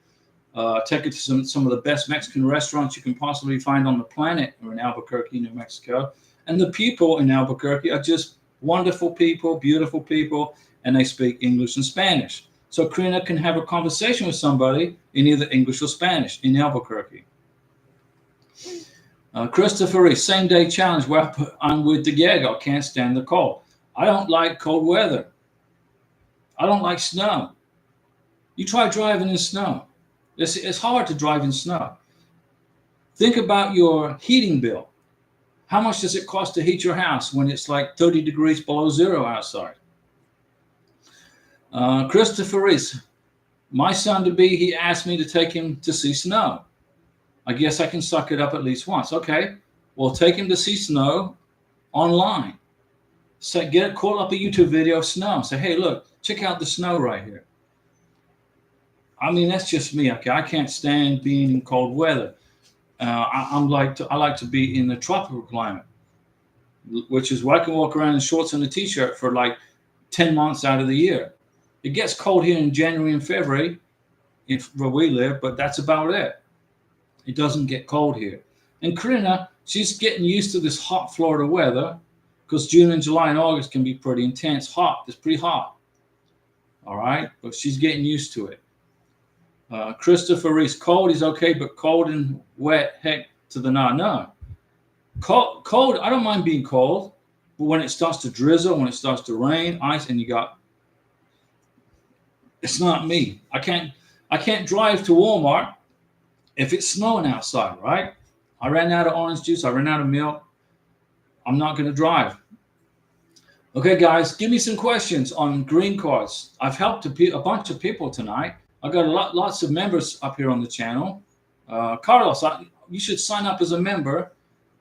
take her to some of the best Mexican restaurants you can possibly find on the planet are in Albuquerque, New Mexico. And the people in Albuquerque are just wonderful people, beautiful people, and they speak English and Spanish. So Karina can have a conversation with somebody in either English or Spanish in Albuquerque. Christopher Reese, same day challenge. Well, I'm with Diego. Can't stand the cold. I don't like cold weather. I don't like snow. You try driving in snow. It's hard to drive in snow. Think about your heating bill. How much does it cost to heat your house when it's like 30 degrees below zero outside? Christopher Reese, my son-to-be, he asked me to take him to see snow. I guess I can suck it up at least once. Okay, well, take him to see snow online. So call up a YouTube video of snow. Say, hey, look, check out the snow right here. I mean, that's just me. Okay, I can't stand being in cold weather. I like to be in the tropical climate, which is where I can walk around in shorts and a t-shirt for like 10 months out of the year. It gets cold here in January and February, where we live, but that's about it. It doesn't get cold here. And Karina, she's getting used to this hot Florida weather, because June and July and August can be pretty intense, hot. It's pretty hot. All right, but she's getting used to it. Christopher Reese, cold is okay, but cold and wet, heck to the no. Cold, I don't mind being cold, but when it starts to drizzle, when it starts to rain, ice, and it's not me. I can't drive to Walmart if it's snowing outside, right? I ran out of orange juice. I ran out of milk. I'm not going to drive. Okay, guys, give me some questions on green cards. I've helped a bunch of people tonight. I got lots of members up here on the channel. Carlos, you should sign up as a member,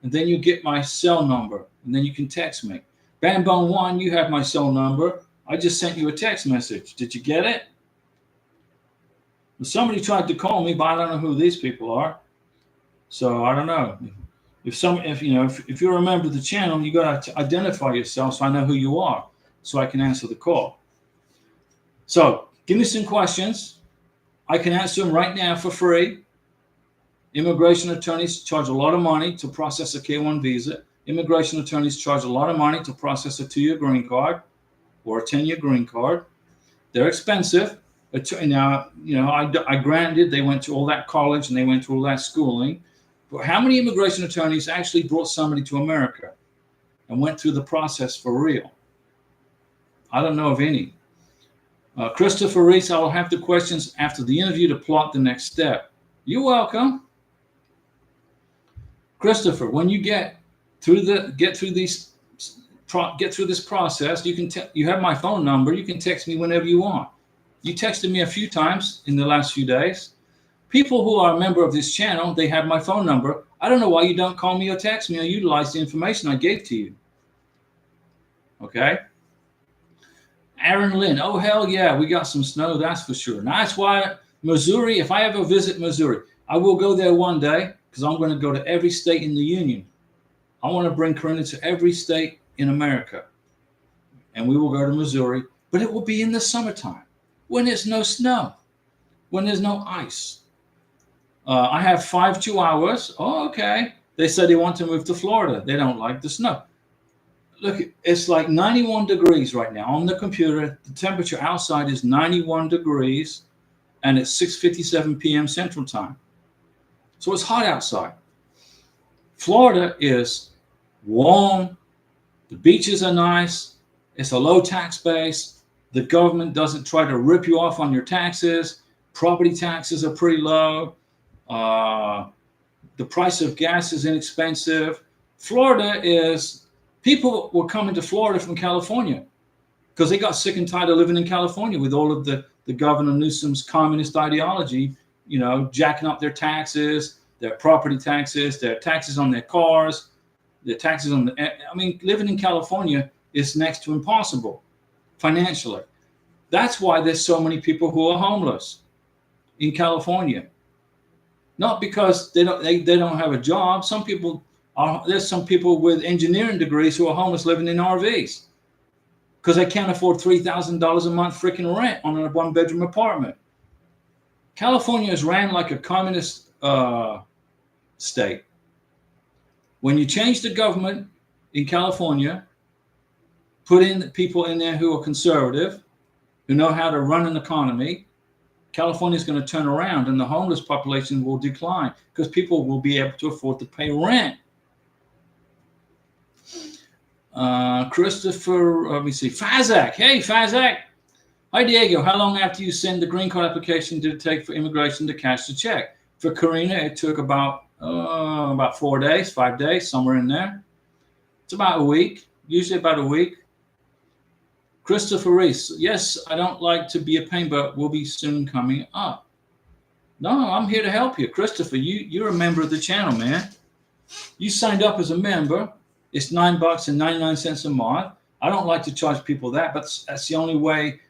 and then you get my cell number, and then you can text me. Bambone One, you have my cell number. I just sent you a text message. Did you get it? Somebody tried to call me, but I don't know who these people are. So I don't know. If you're a member of the channel, you got to identify yourself so I know who you are, so I can answer the call. So give me some questions. I can answer them right now for free. Immigration attorneys charge a lot of money to process a K-1 visa. Immigration attorneys charge a lot of money to process a 2-year green card or a 10-year green card. They're expensive. Now, I granted they went to all that college and they went to all that schooling. But how many immigration attorneys actually brought somebody to America and went through the process for real? I don't know of any. Christopher Reese, I will have the questions after the interview to plot the next step. You're welcome. Christopher, when you get through these get through this process, you have my phone number. You can text me whenever you want. You texted me a few times in the last few days. People who are a member of this channel, they have my phone number. I don't know why you don't call me or text me or utilize the information I gave to you. Okay? Aaron Lynn, oh, hell yeah, we got some snow, that's for sure. Now, that's why Missouri, if I ever visit Missouri, I will go there one day because I'm going to go to every state in the union. I want to bring Karina to every state in America. And we will go to Missouri, but it will be in the summertime when there's no snow, when there's no ice. I have 5 chihuahuas. Oh, okay. They said they want to move to Florida. They don't like the snow. Look, it's like 91 degrees right now on the computer. The temperature outside is 91 degrees, and it's 6:57 p.m. Central Time. So it's hot outside. Florida is warm. The beaches are nice. It's a low tax base. The government doesn't try to rip you off on your taxes. Property taxes are pretty low. The price of gas is inexpensive. Florida is... People were coming to Florida from California because they got sick and tired of living in California with all of the Governor Newsom's communist ideology, you know, jacking up their taxes, their property taxes, their taxes on their cars, their taxes on the... I mean, living in California is next to impossible financially. That's why there's so many people who are homeless in California. Not because they don't have a job. There's some people with engineering degrees who are homeless living in RVs because they can't afford $3,000 a month freaking rent on a 1-bedroom apartment. California is ran like a communist state. When you change the government in California, put in people in there who are conservative, who know how to run an economy, California is going to turn around and the homeless population will decline because people will be able to afford to pay rent. Christopher, let me see, Fazak. Hey, Fazak. Hi, Diego. How long after you send the green card application did it take for immigration to cash the check? For Karina, it took about 4 days, 5 days, somewhere in there. It's about a week, usually about a week. Christopher Reese. Yes, I don't like to be a pain, but we'll be soon coming up. No, I'm here to help you. Christopher, you're a member of the channel, man. You signed up as a member. It's $9.99 a month. I don't like to charge people that, but that's the only way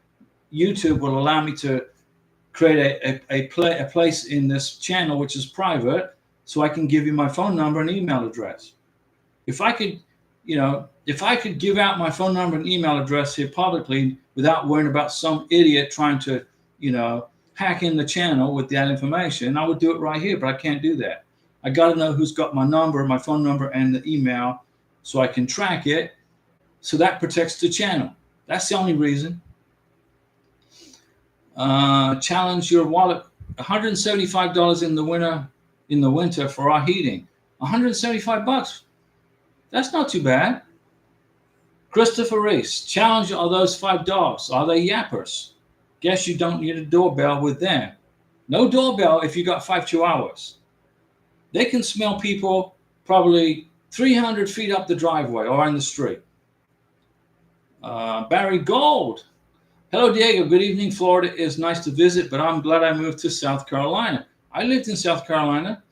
YouTube will allow me to create a place in this channel, which is private, so I can give you my phone number and email address. If I could give out my phone number and email address here publicly without worrying about some idiot trying to, hack in the channel with that information, I would do it right here, but I can't do that. I got to know who's got my number, my phone number, and the email so I can track it. So that protects the channel. That's the only reason. Challenge your wallet. $175 in the winter for our heating. $175. That's not too bad. Christopher Reese. Challenge are those 5 dogs. Are they yappers? Guess you don't need a doorbell with them. No doorbell if you got 5 chihuahuas. They can smell people probably 300 feet up the driveway or in the street. Barry Gold. Hello, Diego. Good evening. Florida is nice to visit, but I'm glad I moved to South Carolina. I lived in South Carolina.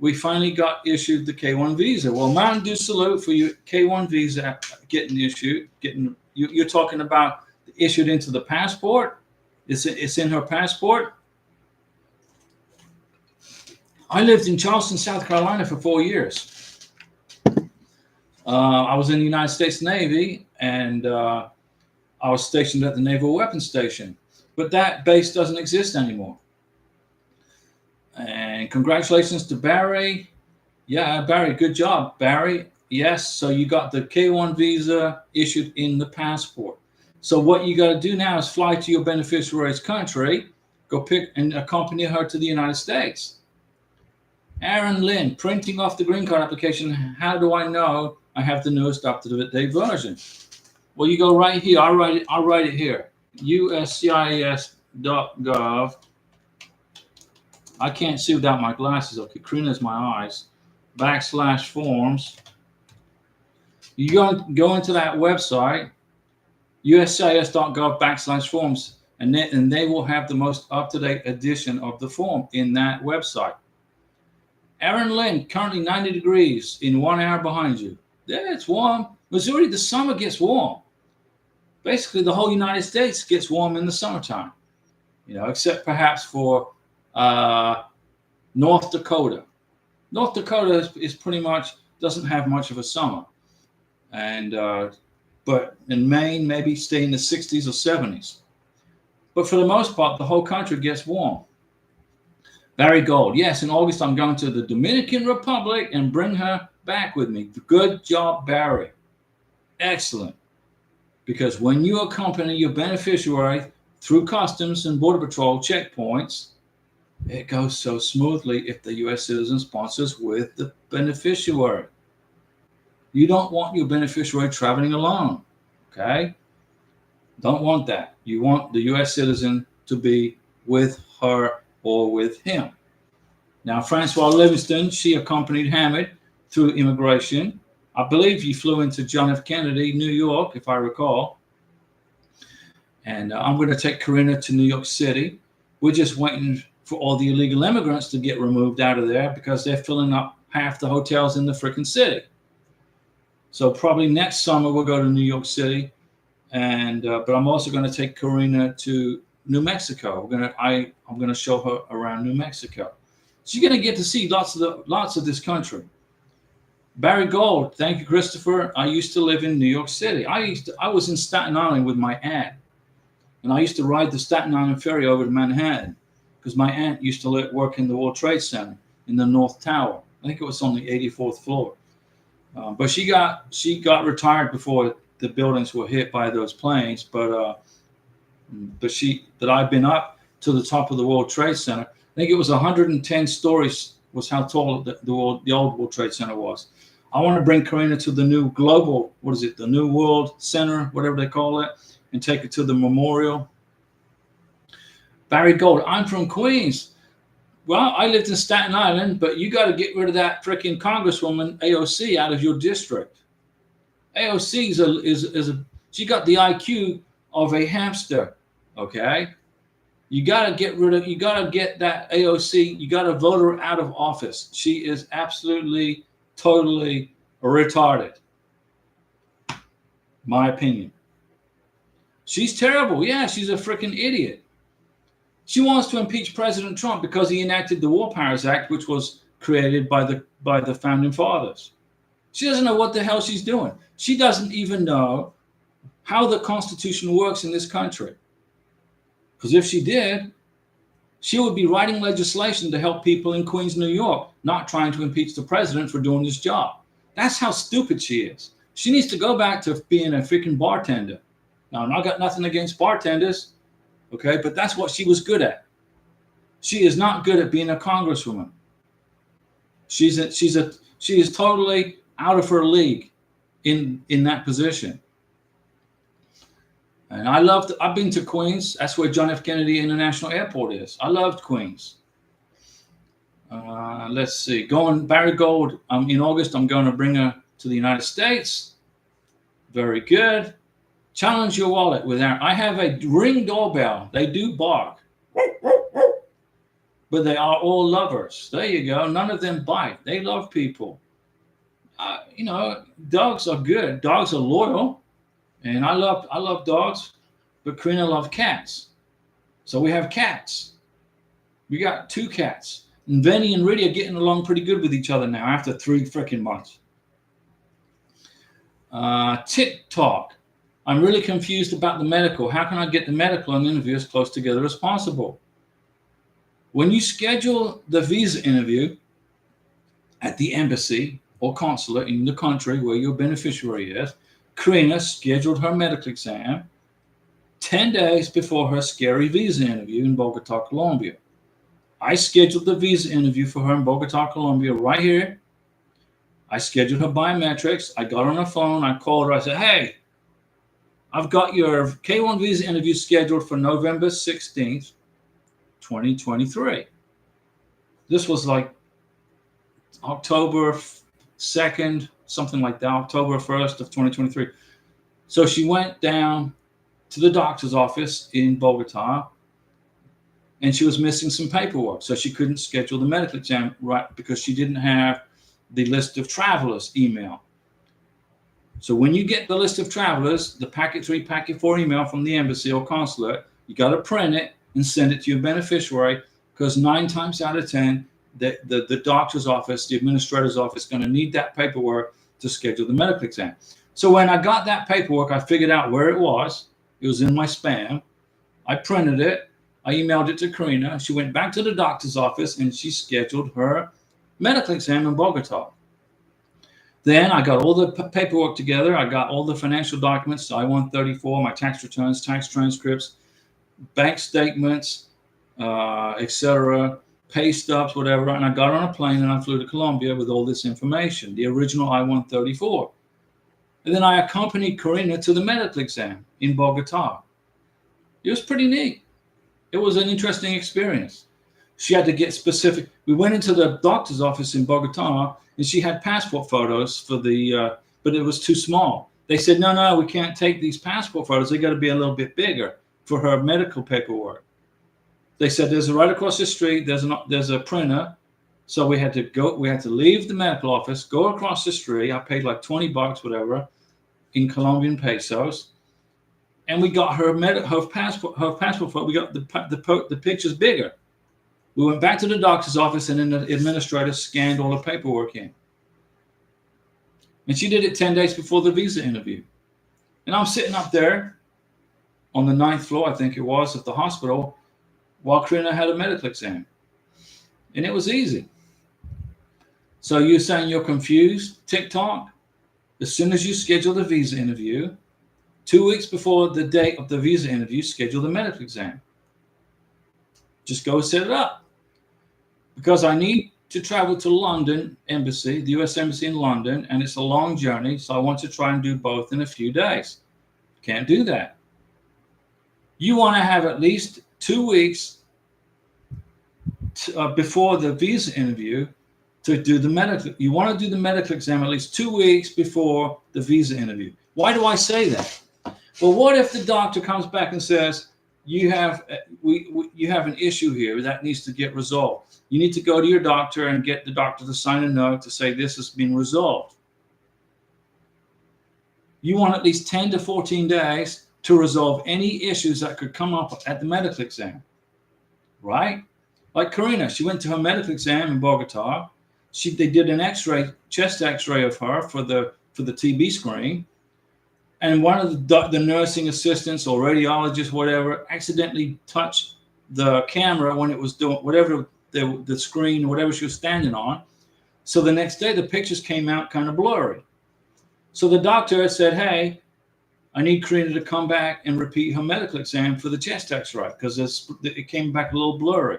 We finally got issued the K1 visa. Well, Mountain Dew salute for your K1 visa getting issued. You're talking about issued into the passport? It's in her passport? I lived in Charleston, South Carolina for 4 years. I was in the United States Navy, and I was stationed at the Naval Weapons Station. But that base doesn't exist anymore. And congratulations to Barry. Yeah, Barry, good job, Barry. Yes, so you got the K1 visa issued in the passport. So what you got to do now is fly to your beneficiary's country, go pick and accompany her to the United States. Aaron Lynn, printing off the green card application. How do I know I have the newest up-to-date version? Well, you go right here. I'll write it here. USCIS.gov. I can't see without my glasses. Okay, Karina's my eyes. /forms. You go into that website, uscis.gov/forms, and they will have the most up-to-date edition of the form in that website. Aaron Lynn, currently 90 degrees in 1 hour behind you. Yeah, it's warm. Missouri, the summer gets warm. Basically, the whole United States gets warm in the summertime, except perhaps for North Dakota. North Dakota is pretty much doesn't have much of a summer, and but in Maine, maybe stay in the 60s or 70s. But for the most part, the whole country gets warm. Barry Gold, yes, in August I'm going to the Dominican Republic and bring her back with me. Good job, Barry. Excellent. Because when you accompany your beneficiary through Customs and Border Patrol checkpoints, it goes so smoothly if the U.S. citizen sponsors with the beneficiary. You don't want your beneficiary traveling alone, okay? Don't want that. You want the U.S. citizen to be with her or with him. Now, Francois Livingston, she accompanied Hamid through immigration. I believe he flew into John F. Kennedy, New York, if I recall. And I'm going to take Karina to New York City. We're just waiting for all the illegal immigrants to get removed out of there because they're filling up half the hotels in the freaking city. So probably next summer we'll go to New York City, and but I'm also going to take Karina to New Mexico. I'm going to show her around New Mexico. She's going to get to see lots of this country. Barry Gold, thank you, Christopher. I used to live in New York City. I was in Staten Island with my aunt, and I used to ride the Staten Island ferry over to Manhattan because my aunt used to work in the World Trade Center in the North Tower. I think it was on the 84th floor. But she got retired before the buildings were hit by those planes. But I've been up to the top of the World Trade Center. I think it was 110 stories was how tall the old World Trade Center was. I want to bring Karina to the new global, the New World Center, whatever they call it, and take her to the memorial. Barry Gold, I'm from Queens. Well, I lived in Staten Island, but you got to get rid of that freaking Congresswoman AOC out of your district. AOC she got the IQ of a hamster. Okay, you got to get that AOC. You got to vote her out of office. She is absolutely, totally retarded. My opinion. She's terrible. Yeah, she's a freaking idiot. She wants to impeach President Trump because he enacted the War Powers Act, which was created by the founding fathers. She doesn't know what the hell she's doing. She doesn't even know how the Constitution works in this country. Because if she did, she would be writing legislation to help people in Queens, New York, not trying to impeach the president for doing this job. That's how stupid she is. She needs to go back to being a freaking bartender. Now, I got nothing against bartenders. Okay, but that's what she was good at. She is not good at being a congresswoman. She is totally out of her league in that position. And I've been to Queens. That's where John F. Kennedy International Airport is. I loved Queens. Let's see. Barry Gold. In August, I'm going to bring her to the United States. Very good. Challenge your wallet with Aaron. I have a Ring doorbell. They do bark. But they are all lovers. There you go. None of them bite. They love people. Dogs are good. Dogs are loyal. And I love dogs. But Karina loves cats. So we have cats. We got 2 cats. And Vinny and Rudy are getting along pretty good with each other now after 3 freaking months. TikTok. I'm really confused about the medical. How can I get the medical and interview as close together as possible? When you schedule the visa interview at the embassy or consulate in the country where your beneficiary is, Karina scheduled her medical exam 10 days before her scary visa interview in Bogota, Colombia. I scheduled the visa interview for her in Bogota, Colombia right here. I scheduled her biometrics. I got on her phone. I called her. I said, hey, I've got your K1 visa interview scheduled for November 16th, 2023. This was like October 2nd, something like that, October 1st of 2023. So she went down to the doctor's office in Bogota, and she was missing some paperwork. So she couldn't schedule the medical exam right because she didn't have the list of travelers email. So when you get the list of travelers, the packet 3, packet 4 email from the embassy or consulate, you got to print it and send it to your beneficiary, because 9 times out of 10, the doctor's office, the administrator's office, is going to need that paperwork to schedule the medical exam. So when I got that paperwork, I figured out where it was. It was in my spam. I printed it. I emailed it to Karina. She went back to the doctor's office and she scheduled her medical exam in Bogota. Then I got all the paperwork together. I got all the financial documents, I-134, my tax returns, tax transcripts, bank statements, etc., pay stubs, whatever. And I got on a plane and I flew to Colombia with all this information, the original I-134. And then I accompanied Karina to the medical exam in Bogota. It was pretty neat. It was an interesting experience. She had to get specific. We went into the doctor's office in Bogota, and she had passport photos for the, but it was too small. They said, no, we can't take these passport photos. They got to be a little bit bigger for her medical paperwork. They said, there's right across the street, there's a printer. So we had to leave the medical office, go across the street. I paid like $20, whatever, in Colombian pesos. And we got her passport photo. We got the pictures bigger. We went back to the doctor's office, and then the administrator scanned all the paperwork in. And she did it 10 days before the visa interview. And I'm sitting up there on the 9th floor, I think it was, of the hospital, while Karina had a medical exam. And it was easy. So you're saying you're confused? TikTok, as soon as you schedule the visa interview, 2 weeks before the date of the visa interview, schedule the medical exam. Just go set it up. Because I need to travel to London Embassy, the US Embassy in London, and it's a long journey, so I want to try and do both in a few days. Can't do that. You want to have at least 2 weeks before the visa interview to do the medical. You want to do the medical exam at least 2 weeks before the visa interview. Why do I say that? Well, what if the doctor comes back and says, you have an issue here that needs to get resolved. You need to go to your doctor and get the doctor to sign a note to say this has been resolved. You want at least 10 to 14 days to resolve any issues that could come up at the medical exam, right? Like Karina, she went to her medical exam in Bogota. They did an X-ray, chest X-ray of her for the TB screen. And one of the nursing assistants or radiologists, whatever, accidentally touched the camera when it was doing whatever the screen, whatever she was standing on. So the next day, the pictures came out kind of blurry. So the doctor said, hey, I need Karina to come back and repeat her medical exam for the chest X-ray because it came back a little blurry.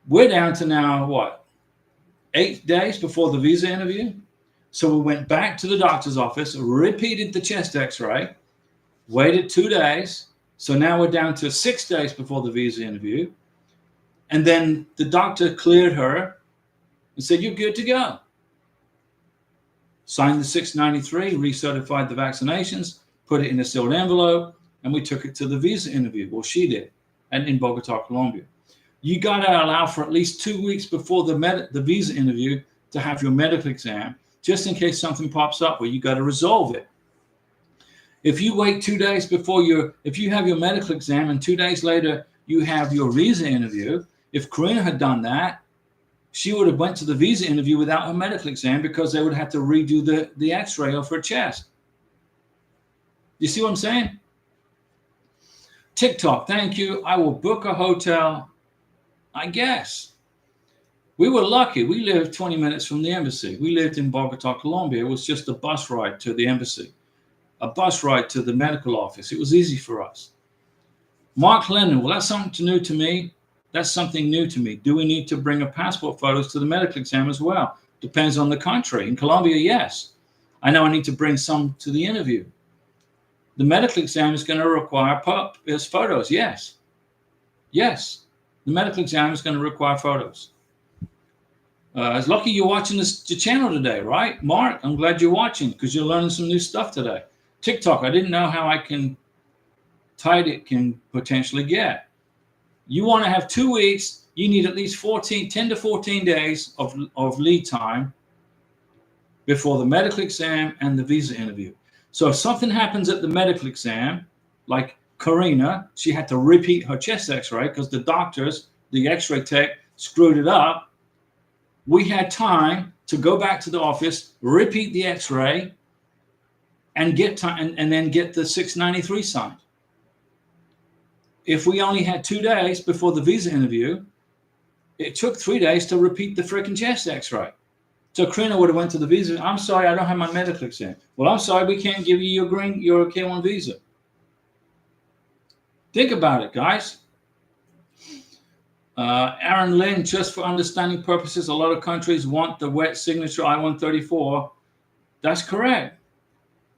We're down to now, what, 8 days before the visa interview? So we went back to the doctor's office, repeated the chest X-ray, waited 2 days. So now we're down to 6 days before the visa interview. And then the doctor cleared her and said, you're good to go. Signed the 693, recertified the vaccinations, put it in a sealed envelope, and we took it to the visa interview. Well, she did, and in Bogota, Colombia. You got to allow for at least 2 weeks before the visa interview to have your medical exam, just in case something pops up where you got to resolve it. If you wait 2 days before if you have your medical exam and 2 days later you have your visa interview, if Karina had done that, she would have went to the visa interview without her medical exam because they would have to redo the X-ray of her chest. You see what I'm saying? TikTok, thank you. I will book a hotel, I guess. We were lucky. We lived 20 minutes from the embassy. We lived in Bogota, Colombia. It was just a bus ride to the embassy, a bus ride to the medical office. It was easy for us. Mark Lennon, well, that's something new to me. That's something new to me. Do we need to bring a passport photos to the medical exam as well? Depends on the country. In Colombia, yes. I know I need to bring some to the interview. The medical exam is going to require photos. Yes. Yes. The medical exam is going to require photos. It's lucky you're watching the channel today, right? Mark, I'm glad you're watching because you're learning some new stuff today. TikTok, I didn't know how tight it can potentially get. You want to have 2 weeks, you need at least 10 to 14 days of lead time before the medical exam and the visa interview. So if something happens at the medical exam, like Karina, she had to repeat her chest x-ray because the doctors, the x-ray tech, screwed it up. We had time to go back to the office, repeat the x-ray, and get time, and then get the 693 signed. If we only had 2 days before the visa interview, it took 3 days to repeat the freaking chest x-ray. So Karina would have went to the visa. I'm sorry, I don't have my medical exam. Well, I'm sorry, we can't give you your K1 visa. Think about it, guys. Aaron Lynn, just for understanding purposes, a lot of countries want the wet signature I-134. That's correct.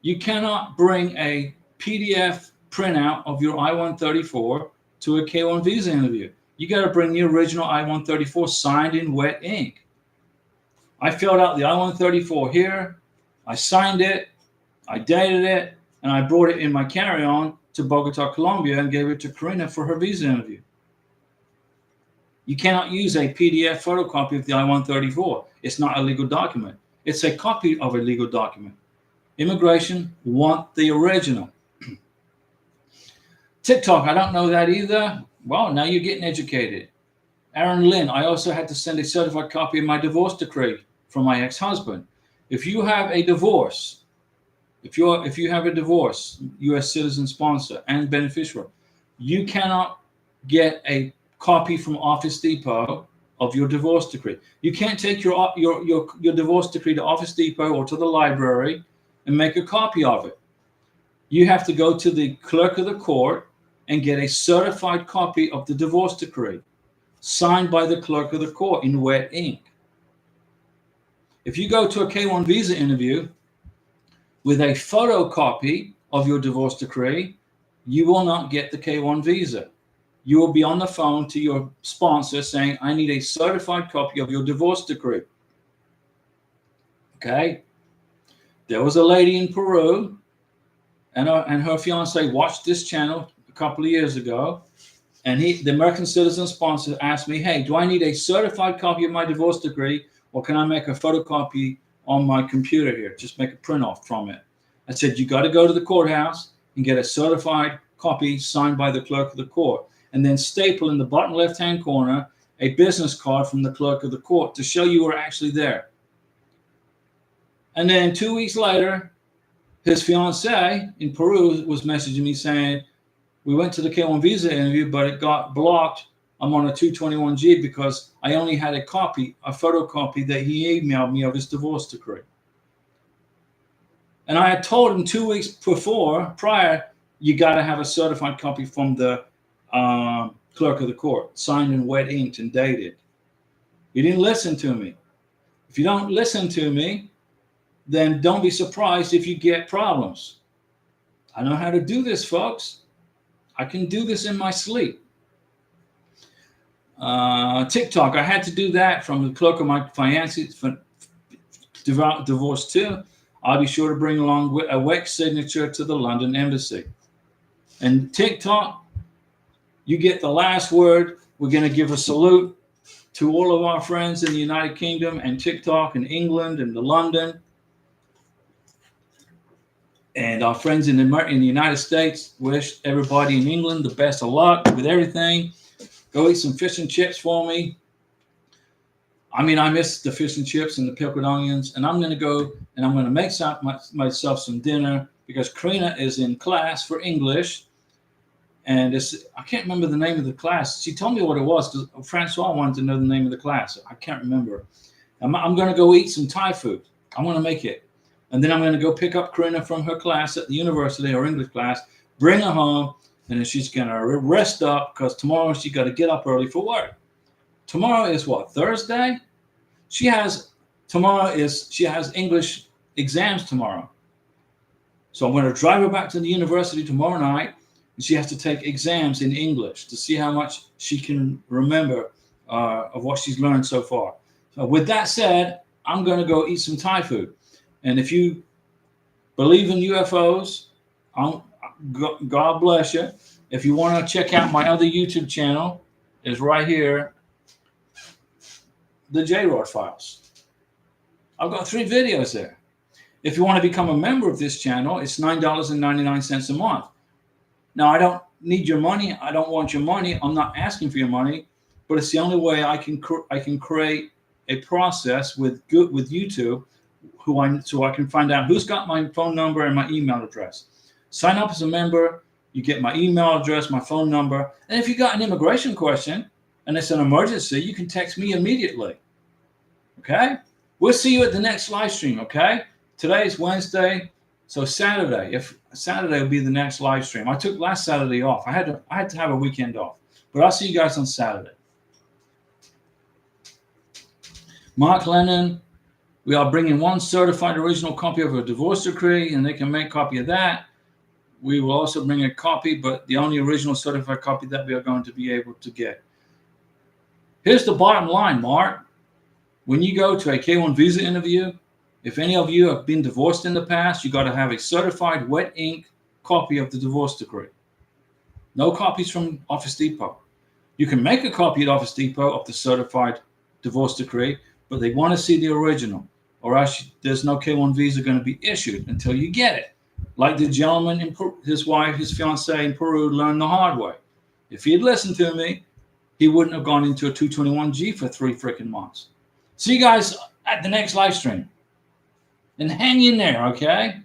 You cannot bring a PDF printout of your I-134 to a K1 visa interview. You got to bring the original I-134 signed in wet ink. I filled out the I-134 here. I signed it. I dated it. And I brought it in my carry-on to Bogota, Colombia, and gave it to Karina for her visa interview. You cannot use a PDF photocopy of the I-134. It's not a legal document. It's a copy of a legal document. Immigration want the original. TikTok, I don't know that either. Well, now you're getting educated. Aaron Lynn, I also had to send a certified copy of my divorce decree from my ex-husband. If you have a divorce, if you have a divorce, U.S. citizen sponsor and beneficiary, you cannot get a copy from Office Depot of your divorce decree. You can't take your divorce decree to Office Depot or to the library and make a copy of it. You have to go to the clerk of the court and get a certified copy of the divorce decree signed by the clerk of the court in wet ink. If you go to a K1 visa interview with a photocopy of your divorce decree, you will not get the K1 visa. You will be on the phone to your sponsor saying, I need a certified copy of your divorce decree. Okay? There was a lady in Peru, and her fiance watched this channel a couple of years ago, and the American citizen sponsor asked me, hey, do I need a certified copy of my divorce decree, or can I make a photocopy on my computer here? Just make a print off from it. I said, you got to go to the courthouse and get a certified copy signed by the clerk of the court, and then staple in the bottom left-hand corner a business card from the clerk of the court to show you were actually there. And then 2 weeks later, his fiance in Peru was messaging me saying, we went to the K1 visa interview, but it got blocked. I'm on a 221G because I only had a photocopy that he emailed me of his divorce decree. And I had told him 2 weeks prior, you got to have a certified copy from the clerk of the court, signed in wet ink and dated. He didn't listen to me. If you don't listen to me, then don't be surprised if you get problems. I know how to do this, folks. I can do this in my sleep. TikTok, I had to do that from the clerk of my fiancé for divorce too. I'll be sure to bring along a wet signature to the London embassy. And TikTok, you get the last word. We're going to give a salute to all of our friends in the United Kingdom and TikTok and England and London. And our friends in the United States, wish everybody in England the best of luck with everything. Go eat some fish and chips for me. I mean, I miss the fish and chips and the pickled onions. And I'm going to go and I'm going to make myself some dinner because Karina is in class for English. And I can't remember the name of the class. She told me what it was because Francois wanted to know the name of the class. I can't remember. I'm going to go eat some Thai food. I'm going to make it. And then I'm going to go pick up Karina from her class at the university, her English class, bring her home, and then she's going to rest up because tomorrow she got to get up early for work. Tomorrow is what, Thursday? She has English exams tomorrow. So I'm going to drive her back to the university tomorrow night, and she has to take exams in English to see how much she can remember of what she's learned so far. With that said, I'm going to go eat some Thai food. And if you believe in UFOs, God bless you. If you want to check out my other YouTube channel, is right here, the J-Rod Files. I've got 3 videos there. If you want to become a member of this channel, it's $9.99 a month. Now, I don't need your money. I don't want your money. I'm not asking for your money, but it's the only way I can create a process with YouTube so I can find out who's got my phone number and my email address. Sign up as a member. You get my email address, my phone number. And if you got an immigration question and it's an emergency, you can text me immediately. Okay? We'll see you at the next live stream, okay? Today is Wednesday, so Saturday will be the next live stream. I took last Saturday off. I had to have a weekend off. But I'll see you guys on Saturday. Mark Lennon, we are bringing 1 certified original copy of a divorce decree, and they can make a copy of that. We will also bring a copy, but the only original certified copy that we are going to be able to get. Here's the bottom line, Mark. When you go to a K-1 visa interview, if any of you have been divorced in the past, you got to have a certified wet ink copy of the divorce decree. No copies from Office Depot. You can make a copy at Office Depot of the certified divorce decree, but they want to see the original, or else there's no K-1 visa going to be issued until you get it. Like the gentleman in his wife, his fiancée in Peru learned the hard way. If he had listened to me, he wouldn't have gone into a 221G for 3 freaking months. See you guys at the next live stream. And hang in there, okay?